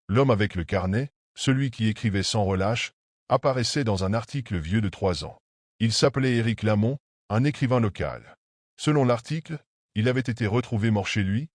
L'homme avec le carnet, celui qui écrivait sans relâche, apparaissait dans un article vieux de 3 ans. Il s'appelait Éric Lamont, un écrivain local. Selon l'article, il avait été retrouvé mort chez lui,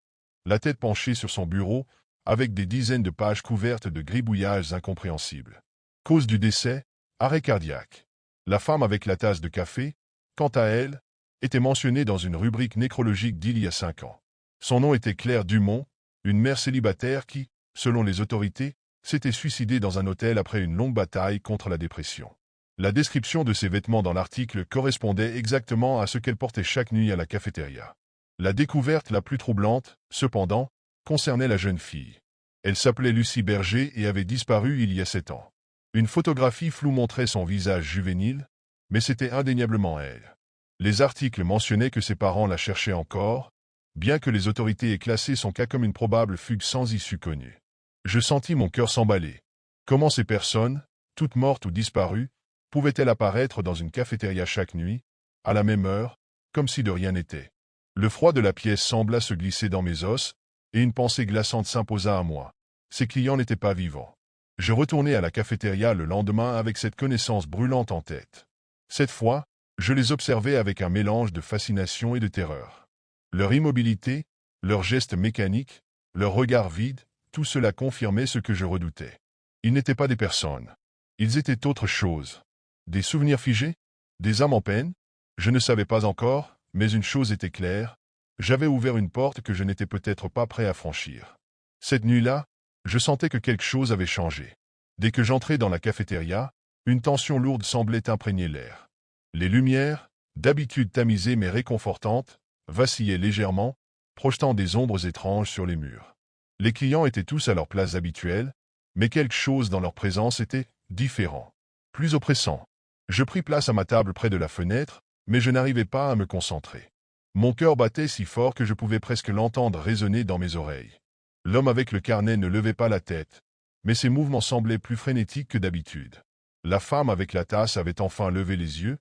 la tête penchée sur son bureau, avec des dizaines de pages couvertes de gribouillages incompréhensibles. Cause du décès, arrêt cardiaque. La femme avec la tasse de café, quant à elle, était mentionnée dans une rubrique nécrologique d'il y a 5 ans. Son nom était Claire Dumont, une mère célibataire qui, selon les autorités, s'était suicidée dans un hôtel après une longue bataille contre la dépression. La description de ses vêtements dans l'article correspondait exactement à ce qu'elle portait chaque nuit à la cafétéria. La découverte la plus troublante, cependant, concernait la jeune fille. Elle s'appelait Lucie Berger et avait disparu il y a 7 ans. Une photographie floue montrait son visage juvénile, mais c'était indéniablement elle. Les articles mentionnaient que ses parents la cherchaient encore, bien que les autorités aient classé son cas comme une probable fugue sans issue connue. Je sentis mon cœur s'emballer. Comment ces personnes, toutes mortes ou disparues, pouvaient-elles apparaître dans une cafétéria chaque nuit, à la même heure, comme si de rien n'était? Le froid de la pièce sembla se glisser dans mes os, et une pensée glaçante s'imposa à moi. Ces clients n'étaient pas vivants. Je retournai à la cafétéria le lendemain avec cette connaissance brûlante en tête. Cette fois, je les observais avec un mélange de fascination et de terreur. Leur immobilité, leurs gestes mécaniques, leurs regards vides, tout cela confirmait ce que je redoutais. Ils n'étaient pas des personnes. Ils étaient autre chose. Des souvenirs figés? Des âmes en peine? Je ne savais pas encore, mais une chose était claire. J'avais ouvert une porte que je n'étais peut-être pas prêt à franchir. Cette nuit-là, je sentais que quelque chose avait changé. Dès que j'entrais dans la cafétéria, une tension lourde semblait imprégner l'air. Les lumières, d'habitude tamisées mais réconfortantes, vacillaient légèrement, projetant des ombres étranges sur les murs. Les clients étaient tous à leur place habituelle, mais quelque chose dans leur présence était différent, plus oppressant. Je pris place à ma table près de la fenêtre, mais je n'arrivais pas à me concentrer. Mon cœur battait si fort que je pouvais presque l'entendre résonner dans mes oreilles. L'homme avec le carnet ne levait pas la tête, mais ses mouvements semblaient plus frénétiques que d'habitude. La femme avec la tasse avait enfin levé les yeux,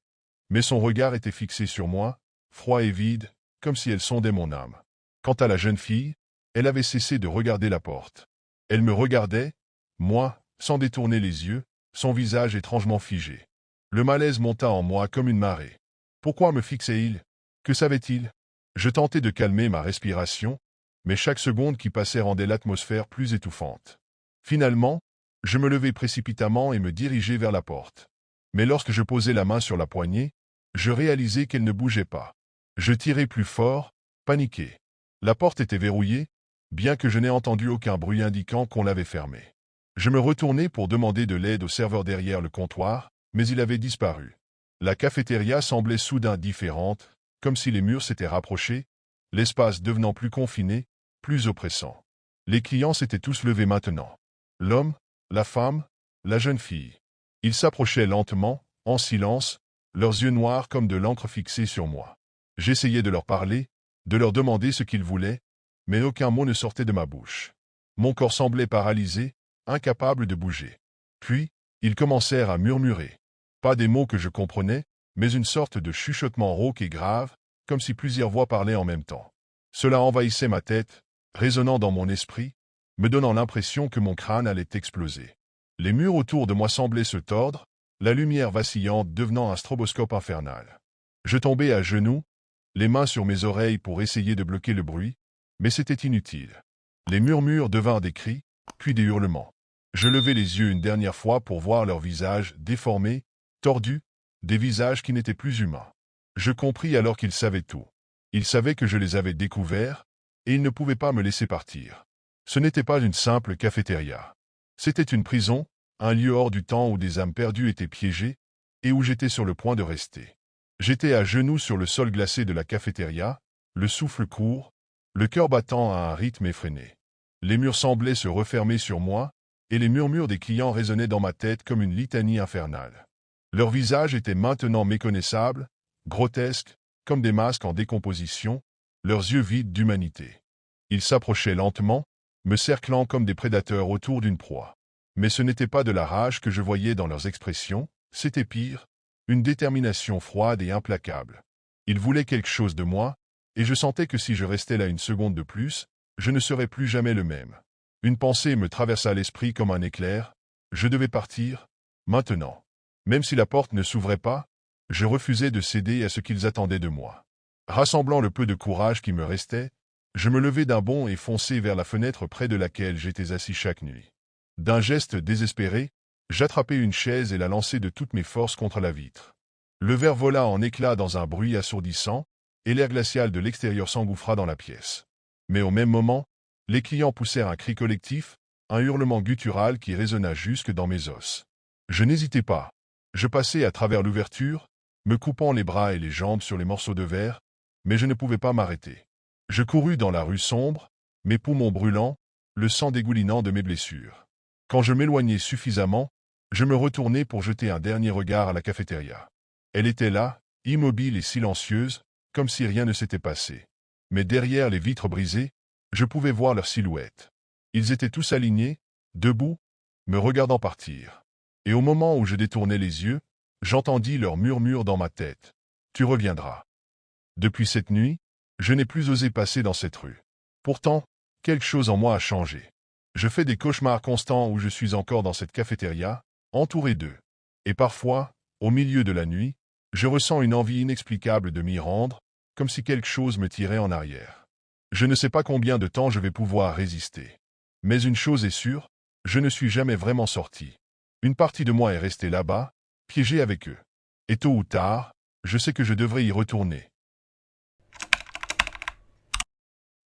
mais son regard était fixé sur moi, froid et vide, comme si elle sondait mon âme. Quant à la jeune fille, elle avait cessé de regarder la porte. Elle me regardait, moi, sans détourner les yeux, son visage étrangement figé. Le malaise monta en moi comme une marée. Pourquoi me fixait-il? Que savait-il? Je tentais de calmer ma respiration, mais chaque seconde qui passait rendait l'atmosphère plus étouffante. Finalement, je me levai précipitamment et me dirigeai vers la porte. Mais lorsque je posai la main sur la poignée, je réalisai qu'elle ne bougeait pas. Je tirai plus fort, paniqué. La porte était verrouillée, bien que je n'ai entendu aucun bruit indiquant qu'on l'avait fermée. Je me retournai pour demander de l'aide au serveur derrière le comptoir, mais il avait disparu. La cafétéria semblait soudain différente, comme si les murs s'étaient rapprochés, l'espace devenant plus confiné, plus oppressant. Les clients s'étaient tous levés maintenant. L'homme, la femme, la jeune fille. Ils s'approchaient lentement, en silence, leurs yeux noirs comme de l'encre fixés sur moi. J'essayais de leur parler, de leur demander ce qu'ils voulaient, mais aucun mot ne sortait de ma bouche. Mon corps semblait paralysé, incapable de bouger. Puis, ils commencèrent à murmurer. Pas des mots que je comprenais, mais une sorte de chuchotement rauque et grave, comme si plusieurs voix parlaient en même temps. Cela envahissait ma tête, résonnant dans mon esprit, me donnant l'impression que mon crâne allait exploser. Les murs autour de moi semblaient se tordre, la lumière vacillante devenant un stroboscope infernal. Je tombai à genoux, les mains sur mes oreilles pour essayer de bloquer le bruit, mais c'était inutile. Les murmures devinrent des cris, puis des hurlements. Je levai les yeux une dernière fois pour voir leurs visages déformés, tordus, des visages qui n'étaient plus humains. Je compris alors qu'ils savaient tout. Ils savaient que je les avais découverts, et ils ne pouvaient pas me laisser partir. Ce n'était pas une simple cafétéria. C'était une prison, un lieu hors du temps où des âmes perdues étaient piégées, et où j'étais sur le point de rester. J'étais à genoux sur le sol glacé de la cafétéria, le souffle court, le cœur battant à un rythme effréné. Les murs semblaient se refermer sur moi, et les murmures des clients résonnaient dans ma tête comme une litanie infernale. Leurs visages étaient maintenant méconnaissables, grotesques, comme des masques en décomposition, leurs yeux vides d'humanité. Ils s'approchaient lentement, me cerclant comme des prédateurs autour d'une proie. Mais ce n'était pas de la rage que je voyais dans leurs expressions, c'était pire, une détermination froide et implacable. Ils voulaient quelque chose de moi, et je sentais que si je restais là une seconde de plus, je ne serais plus jamais le même. Une pensée me traversa l'esprit comme un éclair, je devais partir, maintenant. Même si la porte ne s'ouvrait pas, je refusais de céder à ce qu'ils attendaient de moi. Rassemblant le peu de courage qui me restait, je me levai d'un bond et fonçai vers la fenêtre près de laquelle j'étais assis chaque nuit. D'un geste désespéré, j'attrapai une chaise et la lançai de toutes mes forces contre la vitre. Le verre vola en éclats dans un bruit assourdissant, et l'air glacial de l'extérieur s'engouffra dans la pièce. Mais au même moment, les clients poussèrent un cri collectif, un hurlement guttural qui résonna jusque dans mes os. Je n'hésitai pas. Je passai à travers l'ouverture, me coupant les bras et les jambes sur les morceaux de verre, mais je ne pouvais pas m'arrêter. Je courus dans la rue sombre, mes poumons brûlants, le sang dégoulinant de mes blessures. Quand je m'éloignai suffisamment, je me retournai pour jeter un dernier regard à la cafétéria. Elle était là, immobile et silencieuse, comme si rien ne s'était passé. Mais derrière les vitres brisées, je pouvais voir leurs silhouettes. Ils étaient tous alignés, debout, me regardant partir. Et au moment où je détournais les yeux, j'entendis leur murmure dans ma tête. « Tu reviendras. » Depuis cette nuit, je n'ai plus osé passer dans cette rue. Pourtant, quelque chose en moi a changé. Je fais des cauchemars constants où je suis encore dans cette cafétéria, entouré d'eux. Et parfois, au milieu de la nuit, je ressens une envie inexplicable de m'y rendre, comme si quelque chose me tirait en arrière. Je ne sais pas combien de temps je vais pouvoir résister. Mais une chose est sûre, je ne suis jamais vraiment sorti. Une partie de moi est restée là-bas, piégée avec eux. Et tôt ou tard, je sais que je devrais y retourner.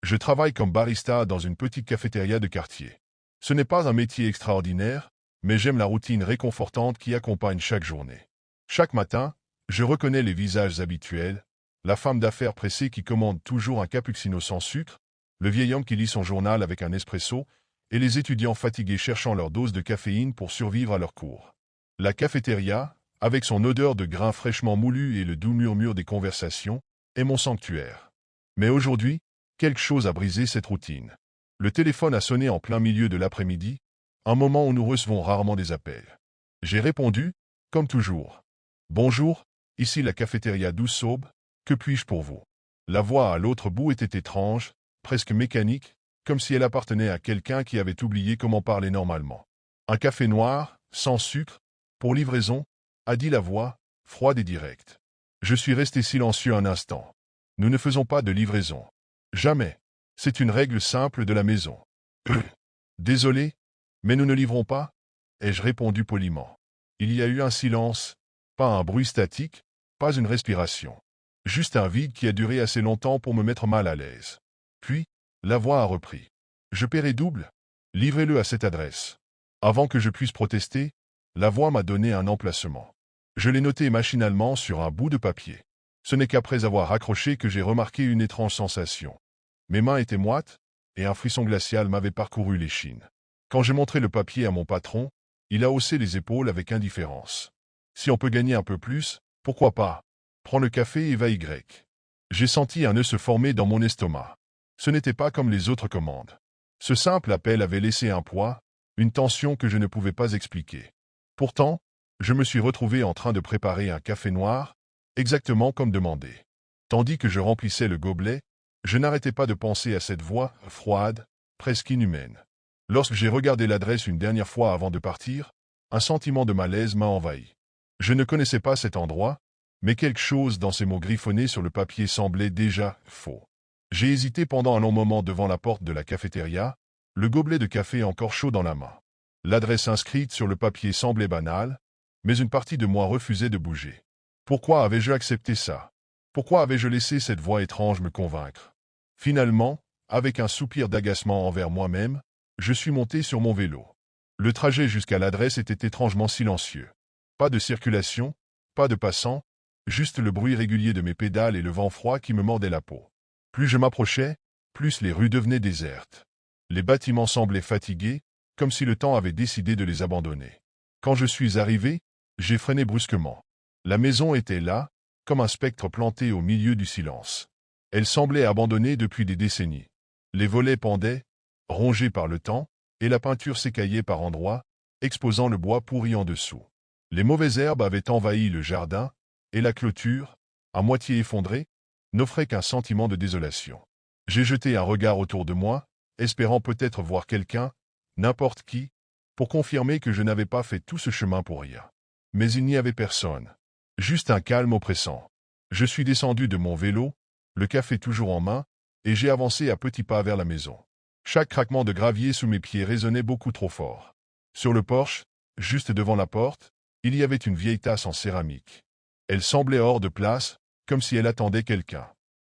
Je travaille comme barista dans une petite cafétéria de quartier. Ce n'est pas un métier extraordinaire, mais j'aime la routine réconfortante qui accompagne chaque journée. Chaque matin, je reconnais les visages habituels, la femme d'affaires pressée qui commande toujours un cappuccino sans sucre, le vieil homme qui lit son journal avec un espresso, et les étudiants fatigués cherchant leur dose de caféine pour survivre à leur cours. La cafétéria, avec son odeur de grains fraîchement moulus et le doux murmure des conversations, est mon sanctuaire. Mais aujourd'hui, quelque chose a brisé cette routine. Le téléphone a sonné en plein milieu de l'après-midi, un moment où nous recevons rarement des appels. J'ai répondu, comme toujours. Bonjour, ici la cafétéria Douce Aube, que puis-je pour vous? La voix à l'autre bout était étrange, presque mécanique, comme si elle appartenait à quelqu'un qui avait oublié comment parler normalement. Un café noir, sans sucre, pour livraison, a dit la voix, froide et directe. Je suis resté silencieux un instant. Nous ne faisons pas de livraison. Jamais. C'est une règle simple de la maison. Désolé, mais nous ne livrons pas, ai-je répondu poliment. Il y a eu un silence, pas un bruit statique, pas une respiration. Juste un vide qui a duré assez longtemps pour me mettre mal à l'aise. Puis, la voix a repris. Je paierai double. Livrez-le à cette adresse. Avant que je puisse protester, la voix m'a donné un emplacement. Je l'ai noté machinalement sur un bout de papier. Ce n'est qu'après avoir raccroché que j'ai remarqué une étrange sensation. Mes mains étaient moites, et un frisson glacial m'avait parcouru l'échine. Quand j'ai montré le papier à mon patron, il a haussé les épaules avec indifférence. Si on peut gagner un peu plus, pourquoi pas? Prends le café et va Y. J'ai senti un nœud se former dans mon estomac. Ce n'était pas comme les autres commandes. Ce simple appel avait laissé un poids, une tension que je ne pouvais pas expliquer. Pourtant, je me suis retrouvé en train de préparer un café noir, exactement comme demandé. Tandis que je remplissais le gobelet, je n'arrêtais pas de penser à cette voix froide, presque inhumaine. Lorsque j'ai regardé l'adresse une dernière fois avant de partir, un sentiment de malaise m'a envahi. Je ne connaissais pas cet endroit, mais quelque chose dans ces mots griffonnés sur le papier semblait déjà faux. J'ai hésité pendant un long moment devant la porte de la cafétéria, le gobelet de café encore chaud dans la main. L'adresse inscrite sur le papier semblait banale, mais une partie de moi refusait de bouger. Pourquoi avais-je accepté ça? Pourquoi avais-je laissé cette voix étrange me convaincre? Finalement, avec un soupir d'agacement envers moi-même, je suis monté sur mon vélo. Le trajet jusqu'à l'adresse était étrangement silencieux. Pas de circulation, pas de passants, juste le bruit régulier de mes pédales et le vent froid qui me mordait la peau. Plus je m'approchais, plus les rues devenaient désertes. Les bâtiments semblaient fatigués, comme si le temps avait décidé de les abandonner. Quand je suis arrivé, j'ai freiné brusquement. La maison était là, comme un spectre planté au milieu du silence. Elle semblait abandonnée depuis des décennies. Les volets pendaient, rongés par le temps, et la peinture s'écaillait par endroits, exposant le bois pourri en dessous. Les mauvaises herbes avaient envahi le jardin, et la clôture, à moitié effondrée, n'offrait qu'un sentiment de désolation. J'ai jeté un regard autour de moi, espérant peut-être voir quelqu'un, n'importe qui, pour confirmer que je n'avais pas fait tout ce chemin pour rien. Mais il n'y avait personne. Juste un calme oppressant. Je suis descendu de mon vélo, le café toujours en main, et j'ai avancé à petits pas vers la maison. Chaque craquement de gravier sous mes pieds résonnait beaucoup trop fort. Sur le porche, juste devant la porte, il y avait une vieille tasse en céramique. Elle semblait hors de place, comme si elle attendait quelqu'un.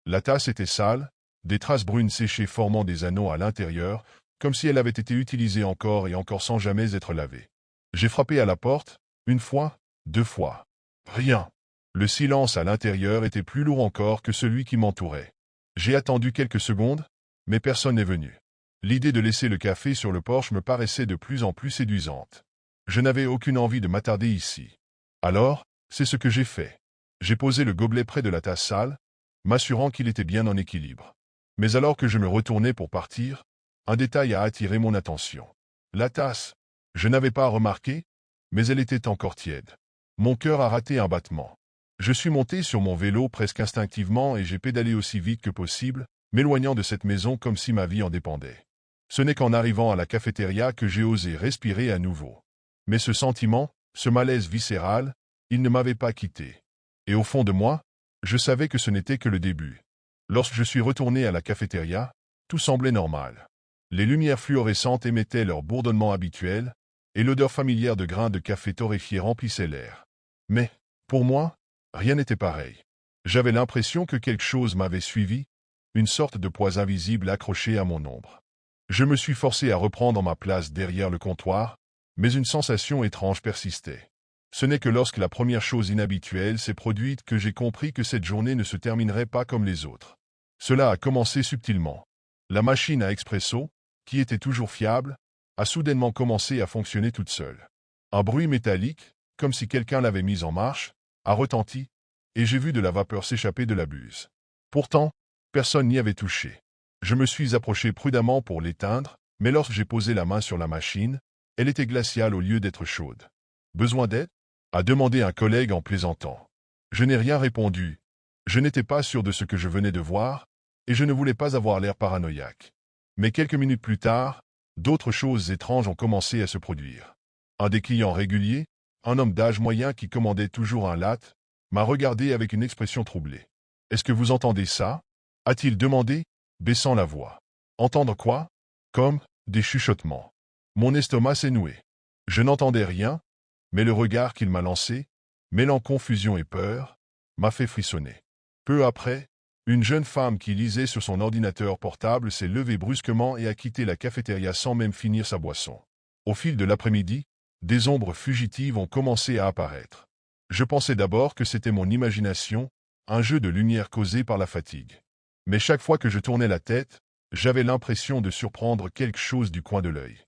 La tasse était sale, des traces brunes séchées formant des anneaux à l'intérieur, comme si elle avait été utilisée encore et encore sans jamais être lavée. J'ai frappé à la porte, une fois, deux fois. Rien. Le silence à l'intérieur était plus lourd encore que celui qui m'entourait. J'ai attendu quelques secondes, mais personne n'est venu. L'idée de laisser le café sur le porche me paraissait de plus en plus séduisante. Je n'avais aucune envie de m'attarder ici. Alors, c'est ce que j'ai fait. J'ai posé le gobelet près de la tasse sale, m'assurant qu'il était bien en équilibre. Mais alors que je me retournais pour partir, un détail a attiré mon attention. La tasse. Je n'avais pas remarqué, mais elle était encore tiède. Mon cœur a raté un battement. Je suis monté sur mon vélo presque instinctivement et j'ai pédalé aussi vite que possible, m'éloignant de cette maison comme si ma vie en dépendait. Ce n'est qu'en arrivant à la cafétéria que j'ai osé respirer à nouveau. Mais ce sentiment, ce malaise viscéral, il ne m'avait pas quitté. Et au fond de moi, je savais que ce n'était que le début. Lorsque je suis retourné à la cafétéria, tout semblait normal. Les lumières fluorescentes émettaient leur bourdonnement habituel, et l'odeur familière de grains de café torréfié remplissait l'air. Mais, pour moi, rien n'était pareil. J'avais l'impression que quelque chose m'avait suivi, une sorte de poids invisible accroché à mon ombre. Je me suis forcé à reprendre ma place derrière le comptoir, mais une sensation étrange persistait. Ce n'est que lorsque la première chose inhabituelle s'est produite que j'ai compris que cette journée ne se terminerait pas comme les autres. Cela a commencé subtilement. La machine à expresso, qui était toujours fiable, a soudainement commencé à fonctionner toute seule. Un bruit métallique, comme si quelqu'un l'avait mise en marche, a retenti, et j'ai vu de la vapeur s'échapper de la buse. Pourtant, personne n'y avait touché. Je me suis approché prudemment pour l'éteindre, mais lorsque j'ai posé la main sur la machine, elle était glaciale au lieu d'être chaude. « Besoin d'aide » a demandé un collègue en plaisantant. Je n'ai rien répondu. Je n'étais pas sûr de ce que je venais de voir, et je ne voulais pas avoir l'air paranoïaque. Mais quelques minutes plus tard, d'autres choses étranges ont commencé à se produire. Un des clients réguliers, un homme d'âge moyen qui commandait toujours un latte, m'a regardé avec une expression troublée. « Est-ce que vous entendez ça » a-t-il demandé, baissant la voix. « Entendre quoi » Comme des chuchotements. Mon estomac s'est noué. Je n'entendais rien, mais le regard qu'il m'a lancé, mêlant confusion et peur, m'a fait frissonner. Peu après, une jeune femme qui lisait sur son ordinateur portable s'est levée brusquement et a quitté la cafétéria sans même finir sa boisson. Au fil de l'après-midi, des ombres fugitives ont commencé à apparaître. Je pensais d'abord que c'était mon imagination, un jeu de lumière causé par la fatigue. Mais chaque fois que je tournais la tête, j'avais l'impression de surprendre quelque chose du coin de l'œil.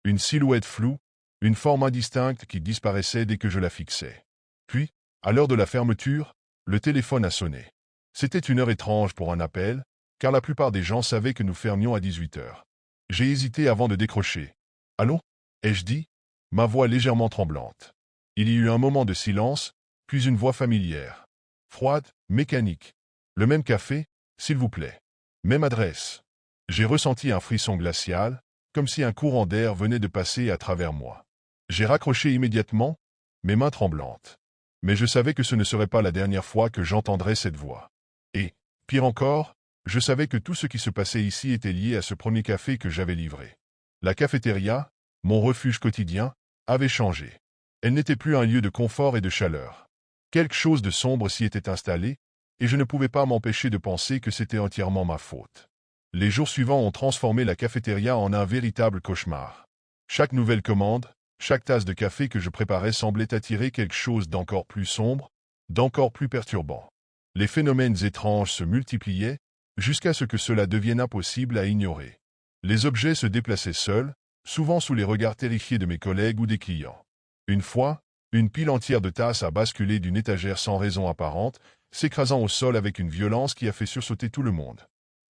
Une silhouette floue, une forme indistincte qui disparaissait dès que je la fixais. Puis, à l'heure de la fermeture, le téléphone a sonné. C'était une heure étrange pour un appel, car la plupart des gens savaient que nous fermions à 18 heures. J'ai hésité avant de décrocher. « Allô » ai-je dit, ma voix légèrement tremblante. Il y eut un moment de silence, puis une voix familière. Froide, mécanique. « Le même café, s'il vous plaît. Même adresse. » J'ai ressenti un frisson glacial, comme si un courant d'air venait de passer à travers moi. J'ai raccroché immédiatement, mes mains tremblantes. Mais je savais que ce ne serait pas la dernière fois que j'entendrais cette voix. Et, pire encore, je savais que tout ce qui se passait ici était lié à ce premier café que j'avais livré. La cafétéria, mon refuge quotidien, avait changé. Elle n'était plus un lieu de confort et de chaleur. Quelque chose de sombre s'y était installé, et je ne pouvais pas m'empêcher de penser que c'était entièrement ma faute. Les jours suivants ont transformé la cafétéria en un véritable cauchemar. Chaque nouvelle commande, chaque tasse de café que je préparais semblait attirer quelque chose d'encore plus sombre, d'encore plus perturbant. Les phénomènes étranges se multipliaient, jusqu'à ce que cela devienne impossible à ignorer. Les objets se déplaçaient seuls, souvent sous les regards terrifiés de mes collègues ou des clients. Une fois, une pile entière de tasses a basculé d'une étagère sans raison apparente, s'écrasant au sol avec une violence qui a fait sursauter tout le monde.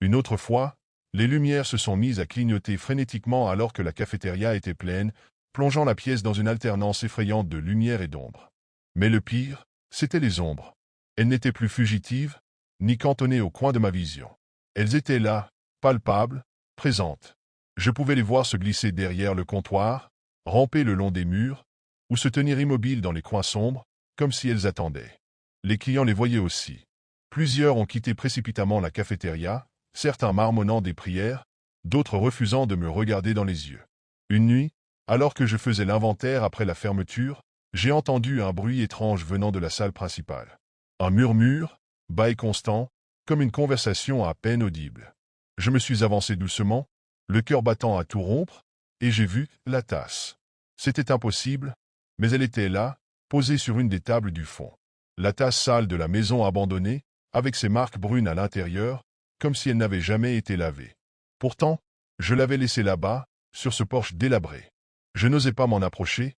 Une autre fois, les lumières se sont mises à clignoter frénétiquement alors que la cafétéria était pleine, plongeant la pièce dans une alternance effrayante de lumière et d'ombre. Mais le pire, c'étaient les ombres. Elles n'étaient plus fugitives, ni cantonnées au coin de ma vision. Elles étaient là, palpables, présentes. Je pouvais les voir se glisser derrière le comptoir, ramper le long des murs, ou se tenir immobiles dans les coins sombres, comme si elles attendaient. Les clients les voyaient aussi. Plusieurs ont quitté précipitamment la cafétéria, certains marmonnant des prières, d'autres refusant de me regarder dans les yeux. Une nuit, alors que je faisais l'inventaire après la fermeture, j'ai entendu un bruit étrange venant de la salle principale. Un murmure, bas et constant, comme une conversation à peine audible. Je me suis avancé doucement, le cœur battant à tout rompre, et j'ai vu la tasse. C'était impossible, mais elle était là, posée sur une des tables du fond. La tasse sale de la maison abandonnée, avec ses marques brunes à l'intérieur, comme si elle n'avait jamais été lavée. Pourtant, je l'avais laissée là-bas, sur ce porche délabré. Je n'osais pas m'en approcher,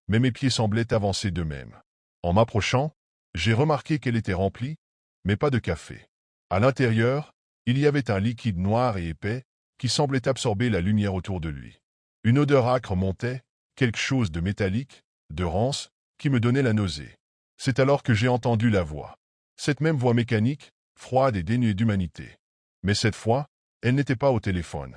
mais mes pieds semblaient avancer d'eux-mêmes. En m'approchant, j'ai remarqué qu'elle était remplie, mais pas de café. À l'intérieur, il y avait un liquide noir et épais, qui semblait absorber la lumière autour de lui. Une odeur âcre montait, quelque chose de métallique, de rance, qui me donnait la nausée. C'est alors que j'ai entendu la voix. Cette même voix mécanique, froide et dénuée d'humanité. Mais cette fois, elle n'était pas au téléphone.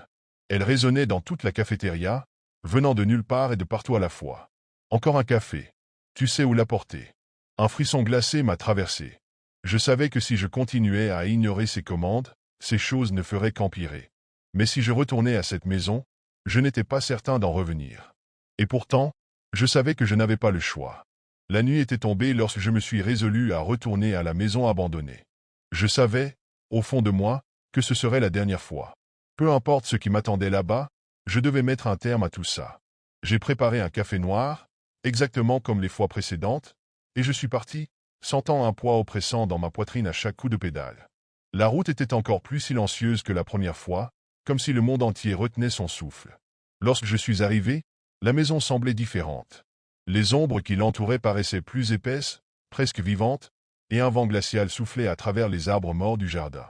Elle résonnait dans toute la cafétéria, venant de nulle part et de partout à la fois. Encore un café. Tu sais où l'apporter. Un frisson glacé m'a traversé. Je savais que si je continuais à ignorer ces commandes, ces choses ne feraient qu'empirer. Mais si je retournais à cette maison, je n'étais pas certain d'en revenir. Et pourtant, je savais que je n'avais pas le choix. La nuit était tombée lorsque je me suis résolu à retourner à la maison abandonnée. Je savais, au fond de moi, que ce serait la dernière fois. Peu importe ce qui m'attendait là-bas, je devais mettre un terme à tout ça. J'ai préparé un café noir, exactement comme les fois précédentes, et je suis parti, sentant un poids oppressant dans ma poitrine à chaque coup de pédale. La route était encore plus silencieuse que la première fois, comme si le monde entier retenait son souffle. Lorsque je suis arrivé, la maison semblait différente. Les ombres qui l'entouraient paraissaient plus épaisses, presque vivantes, et un vent glacial soufflait à travers les arbres morts du jardin.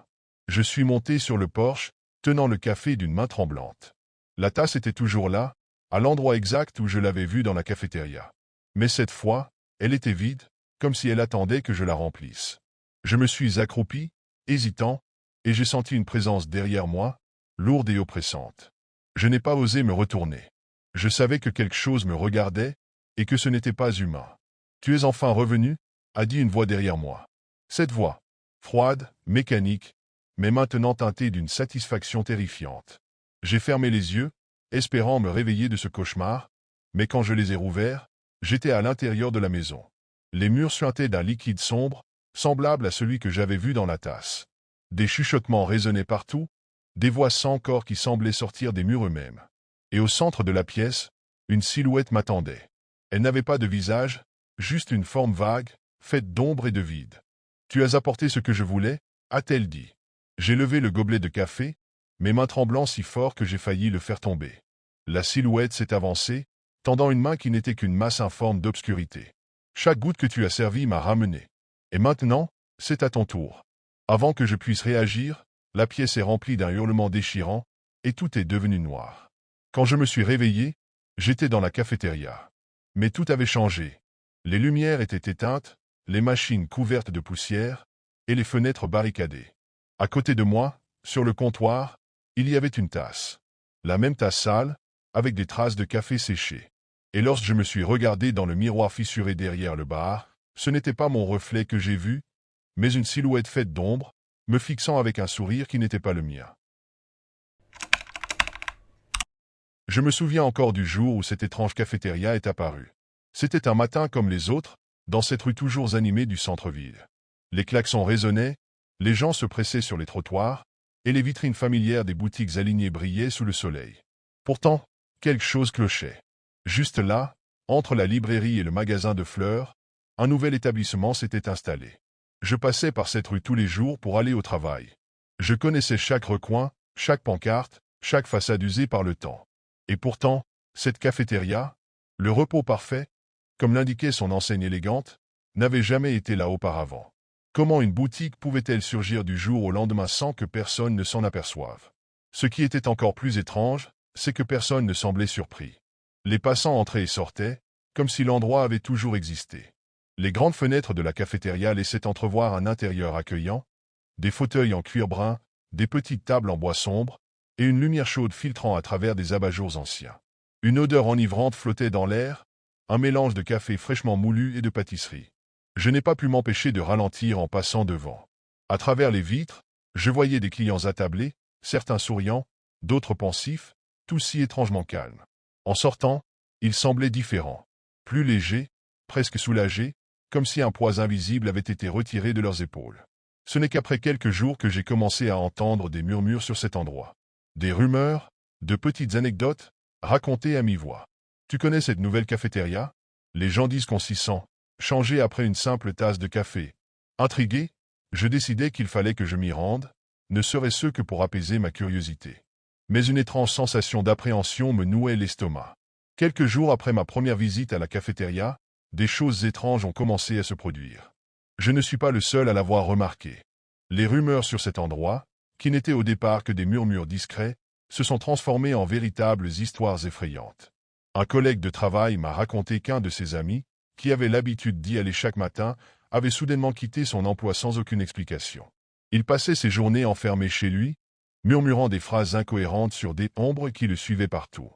Je suis monté sur le porche, tenant le café d'une main tremblante. La tasse était toujours là, à l'endroit exact où je l'avais vue dans la cafétéria. Mais cette fois, elle était vide, comme si elle attendait que je la remplisse. Je me suis accroupi, hésitant, et j'ai senti une présence derrière moi, lourde et oppressante. Je n'ai pas osé me retourner. Je savais que quelque chose me regardait, et que ce n'était pas humain. « Tu es enfin revenu ?» a dit une voix derrière moi. Cette voix, froide, mécanique, mais maintenant teintée d'une satisfaction terrifiante. J'ai fermé les yeux, espérant me réveiller de ce cauchemar, mais quand je les ai rouverts, j'étais à l'intérieur de la maison. Les murs suintaient d'un liquide sombre, semblable à celui que j'avais vu dans la tasse. Des chuchotements résonnaient partout, des voix sans corps qui semblaient sortir des murs eux-mêmes. Et au centre de la pièce, une silhouette m'attendait. Elle n'avait pas de visage, juste une forme vague, faite d'ombre et de vide. « Tu as apporté ce que je voulais ?» a-t-elle dit. J'ai levé le gobelet de café, mes mains tremblant si fort que j'ai failli le faire tomber. La silhouette s'est avancée, tendant une main qui n'était qu'une masse informe d'obscurité. Chaque goutte que tu as servi m'a ramené. Et maintenant, c'est à ton tour. Avant que je puisse réagir, la pièce est remplie d'un hurlement déchirant, et tout est devenu noir. Quand je me suis réveillé, j'étais dans la cafétéria. Mais tout avait changé. Les lumières étaient éteintes, les machines couvertes de poussière, et les fenêtres barricadées. À côté de moi, sur le comptoir, il y avait une tasse. La même tasse sale, avec des traces de café séché. Et lorsque je me suis regardé dans le miroir fissuré derrière le bar, ce n'était pas mon reflet que j'ai vu, mais une silhouette faite d'ombre, me fixant avec un sourire qui n'était pas le mien. Je me souviens encore du jour où cette étrange cafétéria est apparue. C'était un matin comme les autres, dans cette rue toujours animée du centre-ville. Les klaxons résonnaient, les gens se pressaient sur les trottoirs, et les vitrines familières des boutiques alignées brillaient sous le soleil. Pourtant, quelque chose clochait. Juste là, entre la librairie et le magasin de fleurs, un nouvel établissement s'était installé. Je passais par cette rue tous les jours pour aller au travail. Je connaissais chaque recoin, chaque pancarte, chaque façade usée par le temps. Et pourtant, cette cafétéria, le repos parfait, comme l'indiquait son enseigne élégante, n'avait jamais été là auparavant. Comment une boutique pouvait-elle surgir du jour au lendemain sans que personne ne s'en aperçoive? Ce qui était encore plus étrange, c'est que personne ne semblait surpris. Les passants entraient et sortaient, comme si l'endroit avait toujours existé. Les grandes fenêtres de la cafétéria laissaient entrevoir un intérieur accueillant, des fauteuils en cuir brun, des petites tables en bois sombre, et une lumière chaude filtrant à travers des abat-jours anciens. Une odeur enivrante flottait dans l'air, un mélange de café fraîchement moulu et de pâtisserie. Je n'ai pas pu m'empêcher de ralentir en passant devant. À travers les vitres, je voyais des clients attablés, certains souriants, d'autres pensifs, tous si étrangement calmes. En sortant, ils semblaient différents, plus légers, presque soulagés, comme si un poids invisible avait été retiré de leurs épaules. Ce n'est qu'après quelques jours que j'ai commencé à entendre des murmures sur cet endroit. Des rumeurs, de petites anecdotes, racontées à mi-voix. Tu connais cette nouvelle cafétéria? Les gens disent qu'on s'y sent, changé après une simple tasse de café. Intrigué, je décidai qu'il fallait que je m'y rende, ne serait-ce que pour apaiser ma curiosité. Mais une étrange sensation d'appréhension me nouait l'estomac. Quelques jours après ma première visite à la cafétéria, des choses étranges ont commencé à se produire. Je ne suis pas le seul à l'avoir remarqué. Les rumeurs sur cet endroit, qui n'étaient au départ que des murmures discrets, se sont transformées en véritables histoires effrayantes. Un collègue de travail m'a raconté qu'un de ses amis, qui avait l'habitude d'y aller chaque matin, avait soudainement quitté son emploi sans aucune explication. Il passait ses journées enfermé chez lui, murmurant des phrases incohérentes sur des ombres qui le suivaient partout.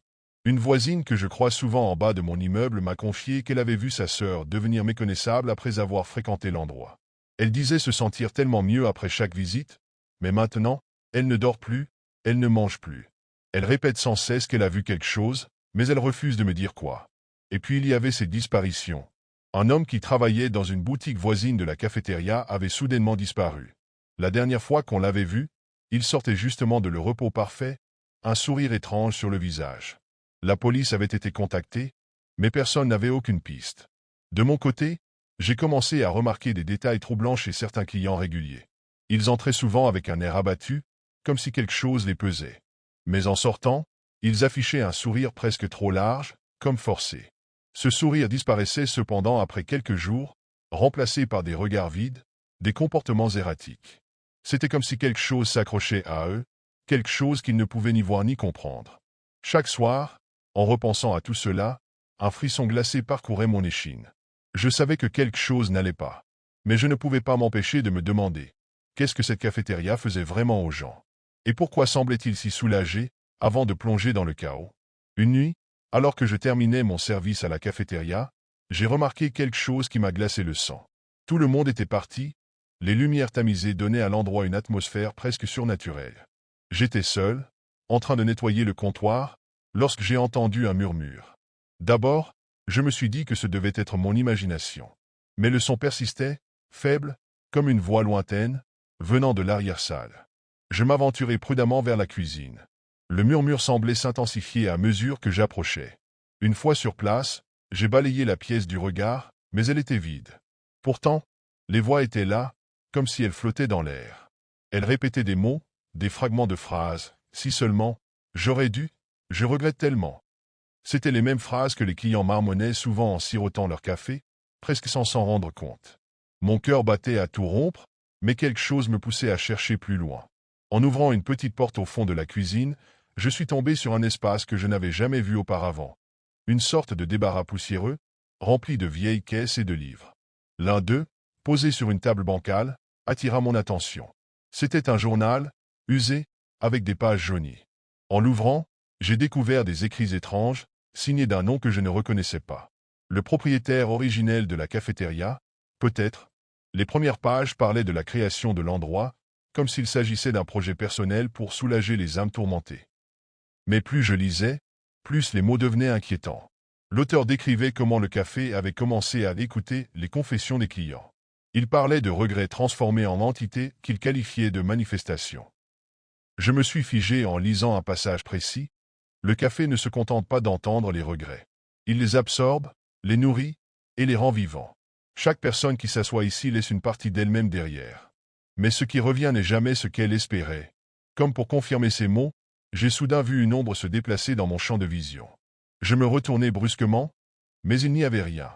Une voisine que je crois souvent en bas de mon immeuble m'a confié qu'elle avait vu sa sœur devenir méconnaissable après avoir fréquenté l'endroit. Elle disait se sentir tellement mieux après chaque visite, mais maintenant, elle ne dort plus, elle ne mange plus. Elle répète sans cesse qu'elle a vu quelque chose, mais elle refuse de me dire quoi. Et puis il y avait ces disparitions. Un homme qui travaillait dans une boutique voisine de la cafétéria avait soudainement disparu. La dernière fois qu'on l'avait vu, il sortait justement de le repos parfait, un sourire étrange sur le visage. La police avait été contactée, mais personne n'avait aucune piste. De mon côté, j'ai commencé à remarquer des détails troublants chez certains clients réguliers. Ils entraient souvent avec un air abattu, comme si quelque chose les pesait. Mais en sortant, ils affichaient un sourire presque trop large, comme forcé. Ce sourire disparaissait cependant après quelques jours, remplacé par des regards vides, des comportements erratiques. C'était comme si quelque chose s'accrochait à eux, quelque chose qu'ils ne pouvaient ni voir ni comprendre. Chaque soir, en repensant à tout cela, un frisson glacé parcourait mon échine. Je savais que quelque chose n'allait pas. Mais je ne pouvais pas m'empêcher de me demander, qu'est-ce que cette cafétéria faisait vraiment aux gens? Et pourquoi semblait-il si soulagé, avant de plonger dans le chaos? Une nuit, alors que je terminais mon service à la cafétéria, j'ai remarqué quelque chose qui m'a glacé le sang. Tout le monde était parti, les lumières tamisées donnaient à l'endroit une atmosphère presque surnaturelle. J'étais seul, en train de nettoyer le comptoir, lorsque j'ai entendu un murmure. D'abord, je me suis dit que ce devait être mon imagination. Mais le son persistait, faible, comme une voix lointaine, venant de l'arrière-salle. Je m'aventurai prudemment vers la cuisine. Le murmure semblait s'intensifier à mesure que j'approchais. Une fois sur place, j'ai balayé la pièce du regard, mais elle était vide. Pourtant, les voix étaient là, comme si elles flottaient dans l'air. Elles répétaient des mots, des fragments de phrases, si seulement, j'aurais dû, je regrette tellement. C'étaient les mêmes phrases que les clients marmonnaient souvent en sirotant leur café, presque sans s'en rendre compte. Mon cœur battait à tout rompre, mais quelque chose me poussait à chercher plus loin. En ouvrant une petite porte au fond de la cuisine, je suis tombé sur un espace que je n'avais jamais vu auparavant. Une sorte de débarras poussiéreux, rempli de vieilles caisses et de livres. L'un d'eux, posé sur une table bancale, attira mon attention. C'était un journal, usé, avec des pages jaunies. En l'ouvrant, j'ai découvert des écrits étranges, signés d'un nom que je ne reconnaissais pas. Le propriétaire originel de la cafétéria, peut-être. Les premières pages parlaient de la création de l'endroit, comme s'il s'agissait d'un projet personnel pour soulager les âmes tourmentées. Mais plus je lisais, plus les mots devenaient inquiétants. L'auteur décrivait comment le café avait commencé à écouter les confessions des clients. Il parlait de regrets transformés en entités qu'il qualifiait de manifestations. Je me suis figé en lisant un passage précis. Le café ne se contente pas d'entendre les regrets. Il les absorbe, les nourrit et les rend vivants. Chaque personne qui s'assoit ici laisse une partie d'elle-même derrière. Mais ce qui revient n'est jamais ce qu'elle espérait. Comme pour confirmer ces mots, j'ai soudain vu une ombre se déplacer dans mon champ de vision. Je me retournai brusquement, mais il n'y avait rien.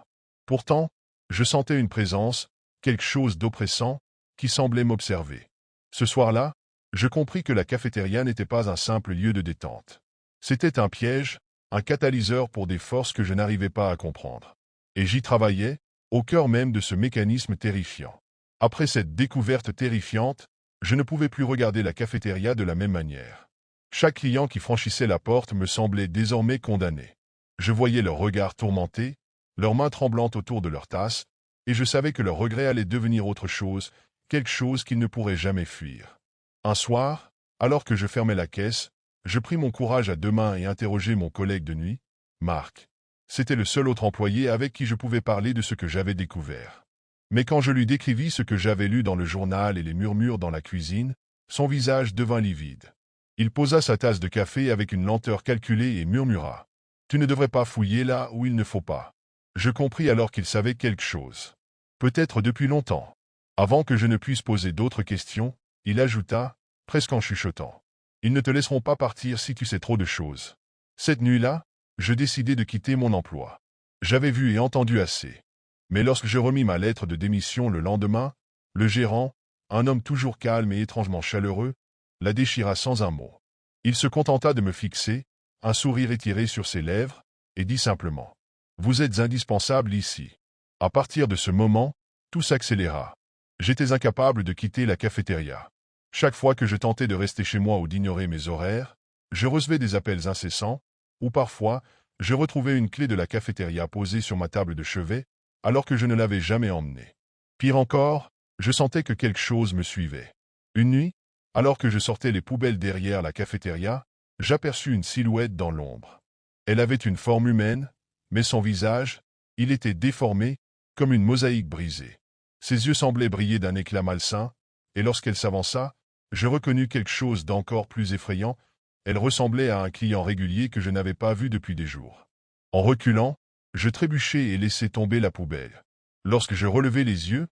Pourtant, je sentais une présence, quelque chose d'oppressant, qui semblait m'observer. Ce soir-là, je compris que la cafétéria n'était pas un simple lieu de détente. C'était un piège, un catalyseur pour des forces que je n'arrivais pas à comprendre. Et j'y travaillais, au cœur même de ce mécanisme terrifiant. Après cette découverte terrifiante, je ne pouvais plus regarder la cafétéria de la même manière. Chaque client qui franchissait la porte me semblait désormais condamné. Je voyais leurs regards tourmentés, leurs mains tremblantes autour de leur tasse, et je savais que leur regret allait devenir autre chose, quelque chose qu'ils ne pourraient jamais fuir. Un soir, alors que je fermais la caisse, je pris mon courage à deux mains et interrogeai mon collègue de nuit, Marc. C'était le seul autre employé avec qui je pouvais parler de ce que j'avais découvert. Mais quand je lui décrivis ce que j'avais lu dans le journal et les murmures dans la cuisine, son visage devint livide. Il posa sa tasse de café avec une lenteur calculée et murmura. « Tu ne devrais pas fouiller là où il ne faut pas. » Je compris alors qu'il savait quelque chose. Peut-être depuis longtemps. Avant que je ne puisse poser d'autres questions, il ajouta, presque en chuchotant. « Ils ne te laisseront pas partir si tu sais trop de choses. » Cette nuit-là, je décidai de quitter mon emploi. J'avais vu et entendu assez. Mais lorsque je remis ma lettre de démission le lendemain, le gérant, un homme toujours calme et étrangement chaleureux, la déchira sans un mot. Il se contenta de me fixer, un sourire étiré sur ses lèvres, et dit simplement « Vous êtes indispensable ici. » À partir de ce moment, tout s'accéléra. J'étais incapable de quitter la cafétéria. Chaque fois que je tentais de rester chez moi ou d'ignorer mes horaires, je recevais des appels incessants, ou parfois, je retrouvais une clé de la cafétéria posée sur ma table de chevet, alors que je ne l'avais jamais emmenée. Pire encore, je sentais que quelque chose me suivait. Une nuit, alors que je sortais les poubelles derrière la cafétéria, j'aperçus une silhouette dans l'ombre. Elle avait une forme humaine, mais son visage, il était déformé, comme une mosaïque brisée. Ses yeux semblaient briller d'un éclat malsain, et lorsqu'elle s'avança, je reconnus quelque chose d'encore plus effrayant. Elle ressemblait à un client régulier que je n'avais pas vu depuis des jours. En reculant, je trébuchai et laissai tomber la poubelle. Lorsque je relevai les yeux,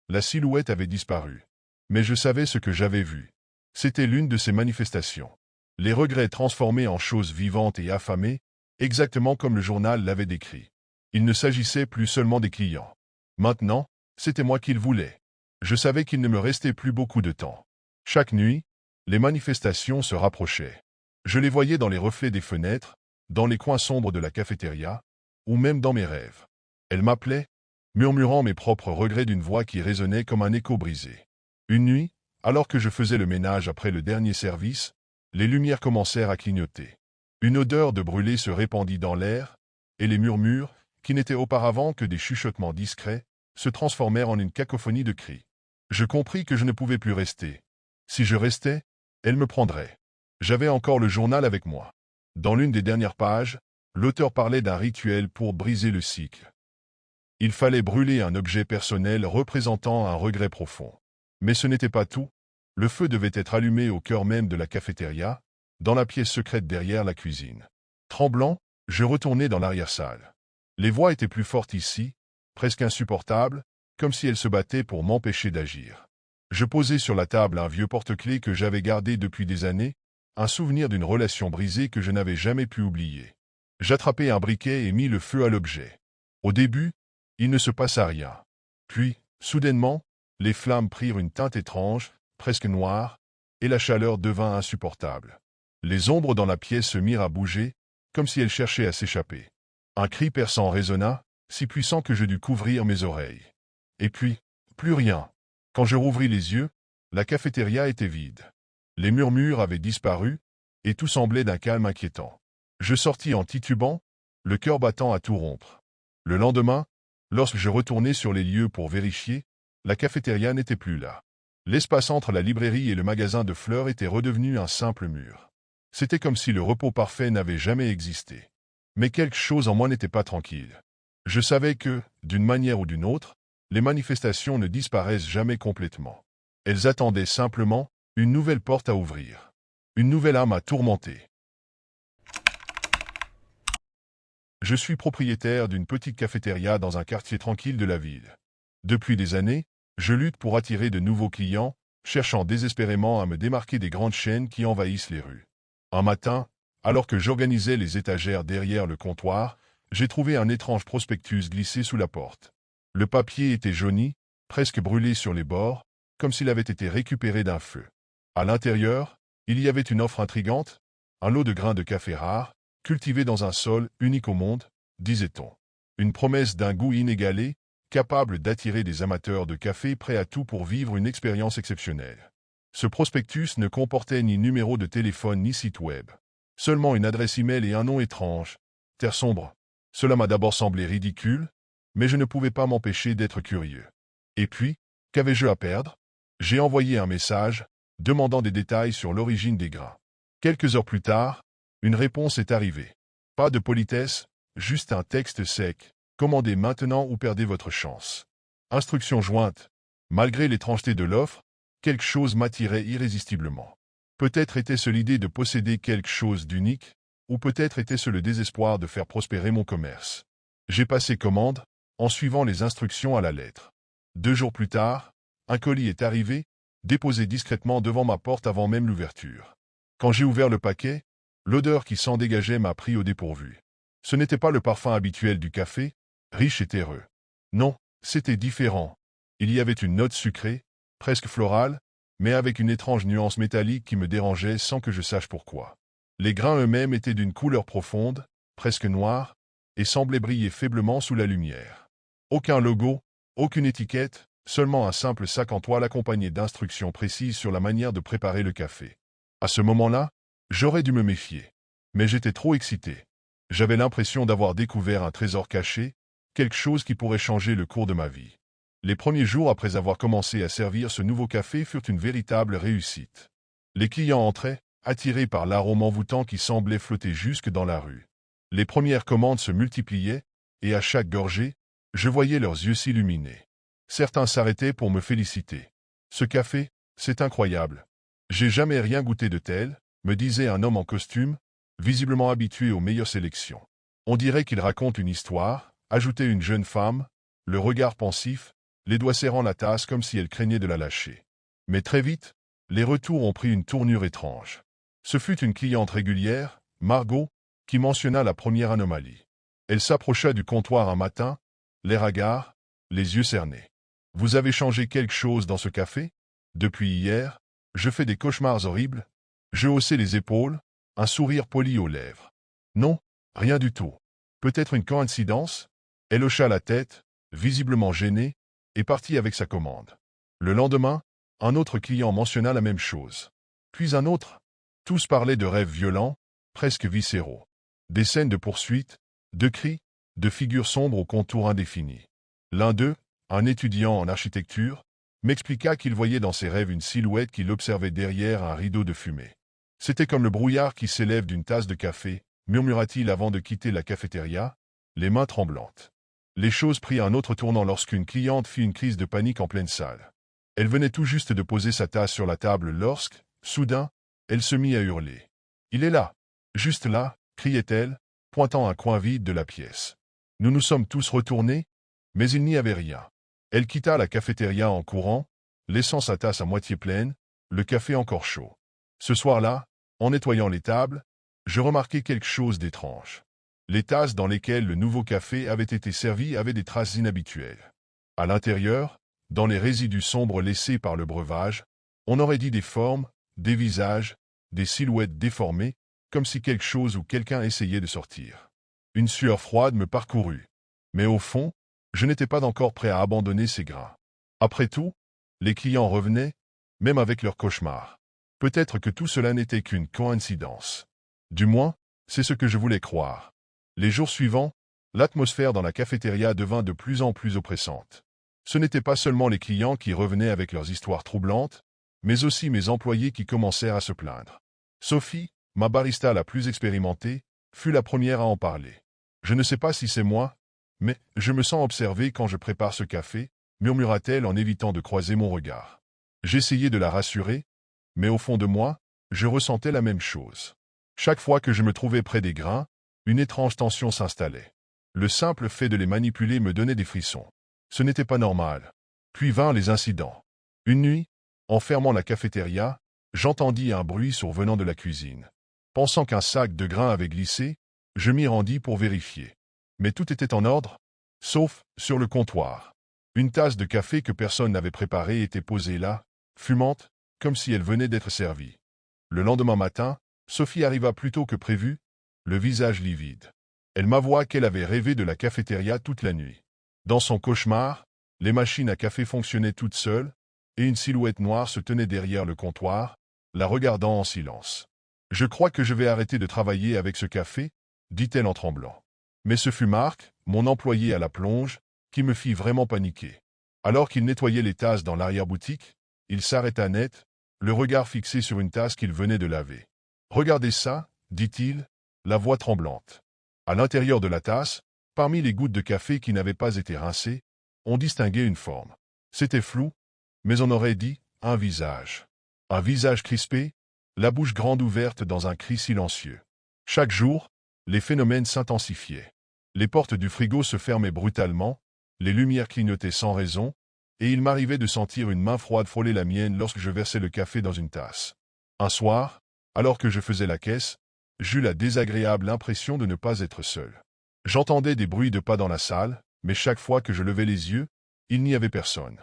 la silhouette avait disparu. Mais je savais ce que j'avais vu. C'était l'une de ces manifestations. Les regrets transformés en choses vivantes et affamées, exactement comme le journal l'avait décrit. Il ne s'agissait plus seulement des clients. Maintenant, c'était moi qu'il voulait. Je savais qu'il ne me restait plus beaucoup de temps. Chaque nuit, les manifestations se rapprochaient. Je les voyais dans les reflets des fenêtres, dans les coins sombres de la cafétéria, ou même dans mes rêves. Elles m'appelaient, murmurant mes propres regrets d'une voix qui résonnait comme un écho brisé. Une nuit, alors que je faisais le ménage après le dernier service, les lumières commencèrent à clignoter. Une odeur de brûlé se répandit dans l'air, et les murmures, qui n'étaient auparavant que des chuchotements discrets, se transformèrent en une cacophonie de cris. Je compris que je ne pouvais plus rester. Si je restais, elle me prendrait. J'avais encore le journal avec moi. Dans l'une des dernières pages, l'auteur parlait d'un rituel pour briser le cycle. Il fallait brûler un objet personnel représentant un regret profond. Mais ce n'était pas tout. Le feu devait être allumé au cœur même de la cafétéria, dans la pièce secrète derrière la cuisine. Tremblant, je retournai dans l'arrière-salle. Les voix étaient plus fortes ici, presque insupportables, comme si elles se battaient pour m'empêcher d'agir. Je posai sur la table un vieux porte-clés que j'avais gardé depuis des années, un souvenir d'une relation brisée que je n'avais jamais pu oublier. J'attrapai un briquet et mis le feu à l'objet. Au début, il ne se passa rien. Puis, soudainement, les flammes prirent une teinte étrange, presque noire, et la chaleur devint insupportable. Les ombres dans la pièce se mirent à bouger, comme si elles cherchaient à s'échapper. Un cri perçant résonna, si puissant que je dus couvrir mes oreilles. Et puis, plus rien. Quand je rouvris les yeux, la cafétéria était vide. Les murmures avaient disparu, et tout semblait d'un calme inquiétant. Je sortis en titubant, le cœur battant à tout rompre. Le lendemain, lorsque je retournai sur les lieux pour vérifier, la cafétéria n'était plus là. L'espace entre la librairie et le magasin de fleurs était redevenu un simple mur. C'était comme si le repos parfait n'avait jamais existé. Mais quelque chose en moi n'était pas tranquille. Je savais que, d'une manière ou d'une autre, les manifestations ne disparaissent jamais complètement. Elles attendaient simplement une nouvelle porte à ouvrir. Une nouvelle âme à tourmenter. Je suis propriétaire d'une petite cafétéria dans un quartier tranquille de la ville. Depuis des années, je lutte pour attirer de nouveaux clients, cherchant désespérément à me démarquer des grandes chaînes qui envahissent les rues. Un matin, alors que j'organisais les étagères derrière le comptoir, j'ai trouvé un étrange prospectus glissé sous la porte. Le papier était jauni, presque brûlé sur les bords, comme s'il avait été récupéré d'un feu. À l'intérieur, il y avait une offre intrigante, un lot de grains de café rares, cultivés dans un sol unique au monde, disait-on. Une promesse d'un goût inégalé, capable d'attirer des amateurs de café prêts à tout pour vivre une expérience exceptionnelle. Ce prospectus ne comportait ni numéro de téléphone ni site web. Seulement une adresse email et un nom étrange. Terre sombre. Cela m'a d'abord semblé ridicule, mais je ne pouvais pas m'empêcher d'être curieux. Et puis, qu'avais-je à perdre? J'ai envoyé un message, demandant des détails sur l'origine des grains. Quelques heures plus tard, une réponse est arrivée. Pas de politesse, juste un texte sec. Commandez maintenant ou perdez votre chance. Instruction jointe. Malgré l'étrangeté de l'offre, quelque chose m'attirait irrésistiblement. Peut-être était-ce l'idée de posséder quelque chose d'unique, ou peut-être était-ce le désespoir de faire prospérer mon commerce. J'ai passé commande, en suivant les instructions à la lettre. 2 jours plus tard, un colis est arrivé, déposé discrètement devant ma porte avant même l'ouverture. Quand j'ai ouvert le paquet, l'odeur qui s'en dégageait m'a pris au dépourvu. Ce n'était pas le parfum habituel du café, riche et terreux. Non, c'était différent. Il y avait une note sucrée, presque florale, mais avec une étrange nuance métallique qui me dérangeait sans que je sache pourquoi. Les grains eux-mêmes étaient d'une couleur profonde, presque noire, et semblaient briller faiblement sous la lumière. Aucun logo, aucune étiquette, seulement un simple sac en toile accompagné d'instructions précises sur la manière de préparer le café. À ce moment-là, j'aurais dû me méfier. Mais j'étais trop excité. J'avais l'impression d'avoir découvert un trésor caché, quelque chose qui pourrait changer le cours de ma vie. Les premiers jours après avoir commencé à servir ce nouveau café furent une véritable réussite. Les clients entraient, attirés par l'arôme envoûtant qui semblait flotter jusque dans la rue. Les premières commandes se multipliaient, et à chaque gorgée, je voyais leurs yeux s'illuminer. Certains s'arrêtaient pour me féliciter. « Ce café, c'est incroyable. J'ai jamais rien goûté de tel », me disait un homme en costume, visiblement habitué aux meilleures sélections. « On dirait qu'il raconte une histoire », ajoutait une jeune femme, le regard pensif, les doigts serrant la tasse comme si elle craignait de la lâcher. Mais très vite, les retours ont pris une tournure étrange. Ce fut une cliente régulière, Margot, qui mentionna la première anomalie. Elle s'approcha du comptoir un matin, l'air hagard, les yeux cernés. « Vous avez changé quelque chose dans ce café? Depuis hier, je fais des cauchemars horribles. » Je haussai les épaules, un sourire poli aux lèvres. « Non, rien du tout. Peut-être une coïncidence ?» Elle hocha la tête, visiblement gênée, et partit avec sa commande. Le lendemain, un autre client mentionna la même chose. Puis un autre. Tous parlaient de rêves violents, presque viscéraux. Des scènes de poursuite, de cris, de figures sombres aux contours indéfinis. L'un d'eux, un étudiant en architecture, m'expliqua qu'il voyait dans ses rêves une silhouette qui l'observait derrière un rideau de fumée. « C'était comme le brouillard qui s'élève d'une tasse de café », murmura-t-il avant de quitter la cafétéria, les mains tremblantes. Les choses prirent un autre tournant lorsqu'une cliente fit une crise de panique en pleine salle. Elle venait tout juste de poser sa tasse sur la table lorsque, soudain, elle se mit à hurler. « Il est là, juste là !» criait-elle, pointant un coin vide de la pièce. Nous nous sommes tous retournés, mais il n'y avait rien. Elle quitta la cafétéria en courant, laissant sa tasse à moitié pleine, le café encore chaud. Ce soir-là, en nettoyant les tables, je remarquai quelque chose d'étrange. Les tasses dans lesquelles le nouveau café avait été servi avaient des traces inhabituelles. À l'intérieur, dans les résidus sombres laissés par le breuvage, on aurait dit des formes, des visages, des silhouettes déformées, comme si quelque chose ou quelqu'un essayait de sortir. Une sueur froide me parcourut. Mais au fond, je n'étais pas encore prêt à abandonner ces grains. Après tout, les clients revenaient, même avec leurs cauchemars. Peut-être que tout cela n'était qu'une coïncidence. Du moins, c'est ce que je voulais croire. Les jours suivants, l'atmosphère dans la cafétéria devint de plus en plus oppressante. Ce n'étaient pas seulement les clients qui revenaient avec leurs histoires troublantes, mais aussi mes employés qui commencèrent à se plaindre. Sophie, ma barista la plus expérimentée, fut la première à en parler. « Je ne sais pas si c'est moi, mais je me sens observée quand je prépare ce café », murmura-t-elle en évitant de croiser mon regard. J'essayai de la rassurer, mais au fond de moi, je ressentais la même chose. Chaque fois que je me trouvais près des grains, une étrange tension s'installait. Le simple fait de les manipuler me donnait des frissons. Ce n'était pas normal. Puis vinrent les incidents. Une nuit, en fermant la cafétéria, j'entendis un bruit survenant de la cuisine. Pensant qu'un sac de grains avait glissé, je m'y rendis pour vérifier. Mais tout était en ordre, sauf sur le comptoir. Une tasse de café que personne n'avait préparée était posée là, fumante, comme si elle venait d'être servie. Le lendemain matin, Sophie arriva plus tôt que prévu, le visage livide. Elle m'avoua qu'elle avait rêvé de la cafétéria toute la nuit. Dans son cauchemar, les machines à café fonctionnaient toutes seules, et une silhouette noire se tenait derrière le comptoir, la regardant en silence. « Je crois que je vais arrêter de travailler avec ce café », dit-elle en tremblant. Mais ce fut Marc, mon employé à la plonge, qui me fit vraiment paniquer. Alors qu'il nettoyait les tasses dans l'arrière-boutique, il s'arrêta net, le regard fixé sur une tasse qu'il venait de laver. « Regardez ça », dit-il, la voix tremblante. À l'intérieur de la tasse, parmi les gouttes de café qui n'avaient pas été rincées, on distinguait une forme. C'était flou, mais on aurait dit un visage. Un visage crispé, la bouche grande ouverte dans un cri silencieux. Chaque jour, les phénomènes s'intensifiaient. Les portes du frigo se fermaient brutalement, les lumières clignotaient sans raison, et il m'arrivait de sentir une main froide frôler la mienne lorsque je versais le café dans une tasse. Un soir, alors que je faisais la caisse, j'eus la désagréable impression de ne pas être seul. J'entendais des bruits de pas dans la salle, mais chaque fois que je levais les yeux, il n'y avait personne.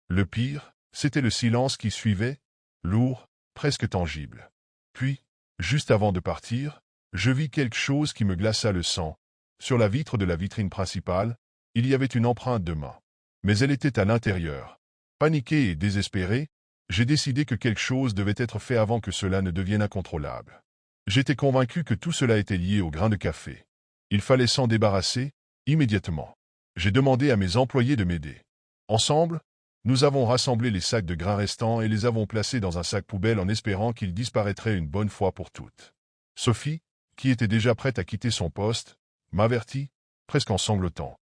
Le pire, c'était le silence qui suivait, lourd, presque tangible. Puis, juste avant de partir, je vis quelque chose qui me glaça le sang. Sur la vitre de la vitrine principale, il y avait une empreinte de main. Mais elle était à l'intérieur. Paniqué et désespéré, j'ai décidé que quelque chose devait être fait avant que cela ne devienne incontrôlable. J'étais convaincu que tout cela était lié au grain de café. Il fallait s'en débarrasser, immédiatement. J'ai demandé à mes employés de m'aider. Ensemble, nous avons rassemblé les sacs de grains restants et les avons placés dans un sac poubelle en espérant qu'ils disparaîtraient une bonne fois pour toutes. Sophie, qui était déjà prête à quitter son poste, m'avertit, presque en sanglotant.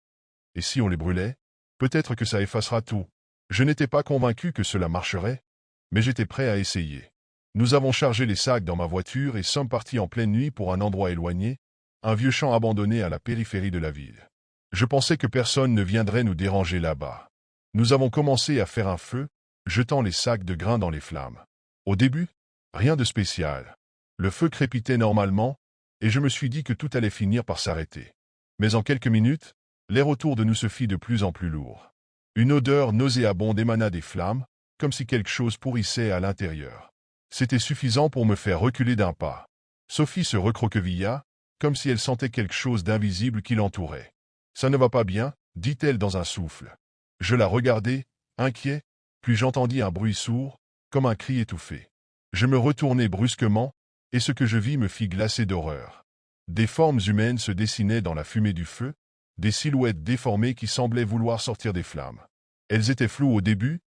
Et si on les brûlait? Peut-être que ça effacera tout. Je n'étais pas convaincu que cela marcherait, mais j'étais prêt à essayer. Nous avons chargé les sacs dans ma voiture et sommes partis en pleine nuit pour un endroit éloigné, un vieux champ abandonné à la périphérie de la ville. Je pensais que personne ne viendrait nous déranger là-bas. Nous avons commencé à faire un feu, jetant les sacs de grains dans les flammes. Au début, rien de spécial. Le feu crépitait normalement, et je me suis dit que tout allait finir par s'arrêter. Mais en quelques minutes, l'air autour de nous se fit de plus en plus lourd. Une odeur nauséabonde émana des flammes, comme si quelque chose pourrissait à l'intérieur. C'était suffisant pour me faire reculer d'un pas. Sophie se recroquevilla, comme si elle sentait quelque chose d'invisible qui l'entourait. « Ça ne va pas bien » dit-elle dans un souffle. Je la regardai, inquiet, puis j'entendis un bruit sourd, comme un cri étouffé. Je me retournai brusquement, et ce que je vis me fit glacer d'horreur. Des formes humaines se dessinaient dans la fumée du feu, des silhouettes déformées qui semblaient vouloir sortir des flammes. Elles étaient floues au début,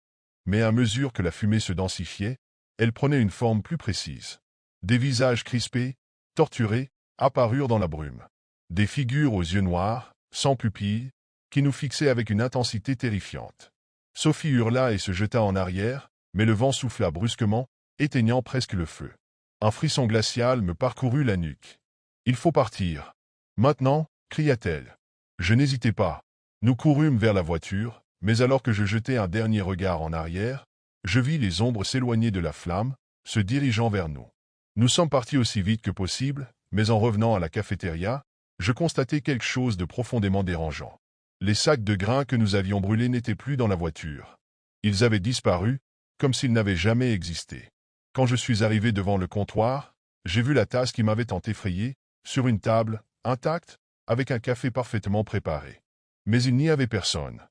mais à mesure que la fumée se densifiait, elles prenaient une forme plus précise. Des visages crispés, torturés, apparurent dans la brume. Des figures aux yeux noirs, sans pupilles, qui nous fixaient avec une intensité terrifiante. Sophie hurla et se jeta en arrière, mais le vent souffla brusquement, éteignant presque le feu. Un frisson glacial me parcourut la nuque. « Il faut partir. Maintenant » cria-t-elle. Je n'hésitai pas. Nous courûmes vers la voiture, mais alors que je jetai un dernier regard en arrière, je vis les ombres s'éloigner de la flamme, se dirigeant vers nous. Nous sommes partis aussi vite que possible, mais en revenant à la cafétéria, je constatai quelque chose de profondément dérangeant. Les sacs de grains que nous avions brûlés n'étaient plus dans la voiture. Ils avaient disparu, comme s'ils n'avaient jamais existé. Quand je suis arrivé devant le comptoir, j'ai vu la tasse qui m'avait tant effrayé, sur une table, intacte, avec un café parfaitement préparé. Mais il n'y avait personne.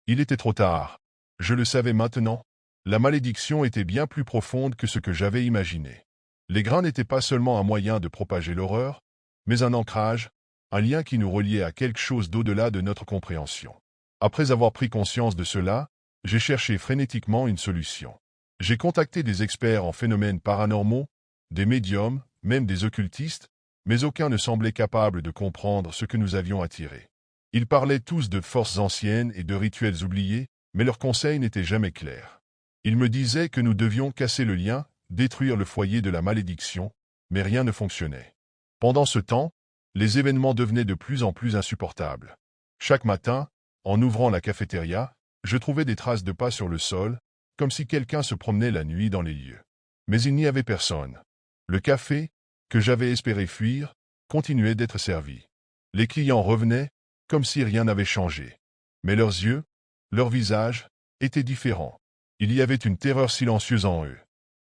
Il était trop tard. Je le savais maintenant. La malédiction était bien plus profonde que ce que j'avais imaginé. Les grains n'étaient pas seulement un moyen de propager l'horreur, mais un ancrage, un lien qui nous reliait à quelque chose d'au-delà de notre compréhension. Après avoir pris conscience de cela, j'ai cherché frénétiquement une solution. J'ai contacté des experts en phénomènes paranormaux, des médiums, même des occultistes, mais aucun ne semblait capable de comprendre ce que nous avions attiré. Ils parlaient tous de forces anciennes et de rituels oubliés, mais leurs conseils n'étaient jamais clairs. Ils me disaient que nous devions casser le lien, détruire le foyer de la malédiction, mais rien ne fonctionnait. Pendant ce temps, les événements devenaient de plus en plus insupportables. Chaque matin, en ouvrant la cafétéria, je trouvais des traces de pas sur le sol, comme si quelqu'un se promenait la nuit dans les lieux. Mais il n'y avait personne. Le café, que j'avais espéré fuir, continuait d'être servi. Les clients revenaient, comme si rien n'avait changé. Mais leurs yeux, leurs visages, étaient différents. Il y avait une terreur silencieuse en eux.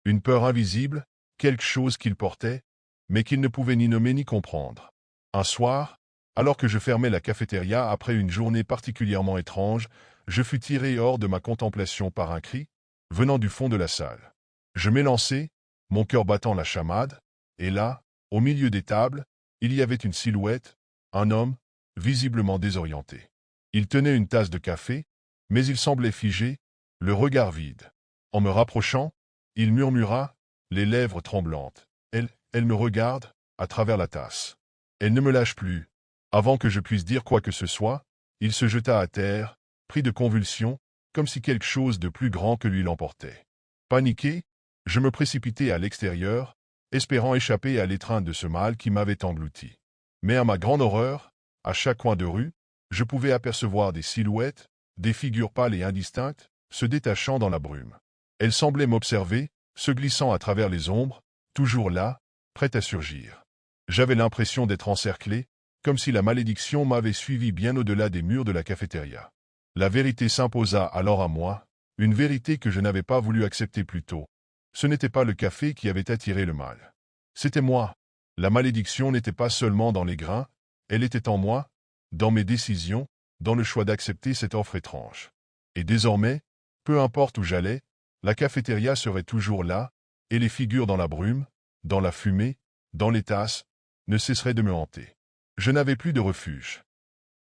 Une peur invisible, quelque chose qu'ils portaient, mais qu'ils ne pouvaient ni nommer ni comprendre. Un soir, alors que je fermais la cafétéria après une journée particulièrement étrange, je fus tiré hors de ma contemplation par un cri, venant du fond de la salle. Je m'élançai, mon cœur battant la chamade, et là, au milieu des tables, il y avait une silhouette, un homme, visiblement désorienté. Il tenait une tasse de café, mais il semblait figé, le regard vide. En me rapprochant, il murmura, les lèvres tremblantes. Elle me regarde, à travers la tasse. Elle ne me lâche plus. Avant que je puisse dire quoi que ce soit, il se jeta à terre, pris de convulsions, comme si quelque chose de plus grand que lui l'emportait. Paniqué, je me précipitai à l'extérieur, espérant échapper à l'étreinte de ce mal qui m'avait englouti. Mais à ma grande horreur, à chaque coin de rue, je pouvais apercevoir des silhouettes, des figures pâles et indistinctes, se détachant dans la brume. Elles semblaient m'observer, se glissant à travers les ombres, toujours là, prêtes à surgir. J'avais l'impression d'être encerclé, comme si la malédiction m'avait suivi bien au-delà des murs de la cafétéria. La vérité s'imposa alors à moi, une vérité que je n'avais pas voulu accepter plus tôt. Ce n'était pas le café qui avait attiré le mal. C'était moi. La malédiction n'était pas seulement dans les grains, elle était en moi, dans mes décisions, dans le choix d'accepter cette offre étrange. Et désormais, Peu importe où j'allais, la cafétéria serait toujours là, et les figures dans la brume, dans la fumée, dans les tasses, ne cesseraient de me hanter. Je n'avais plus de refuge.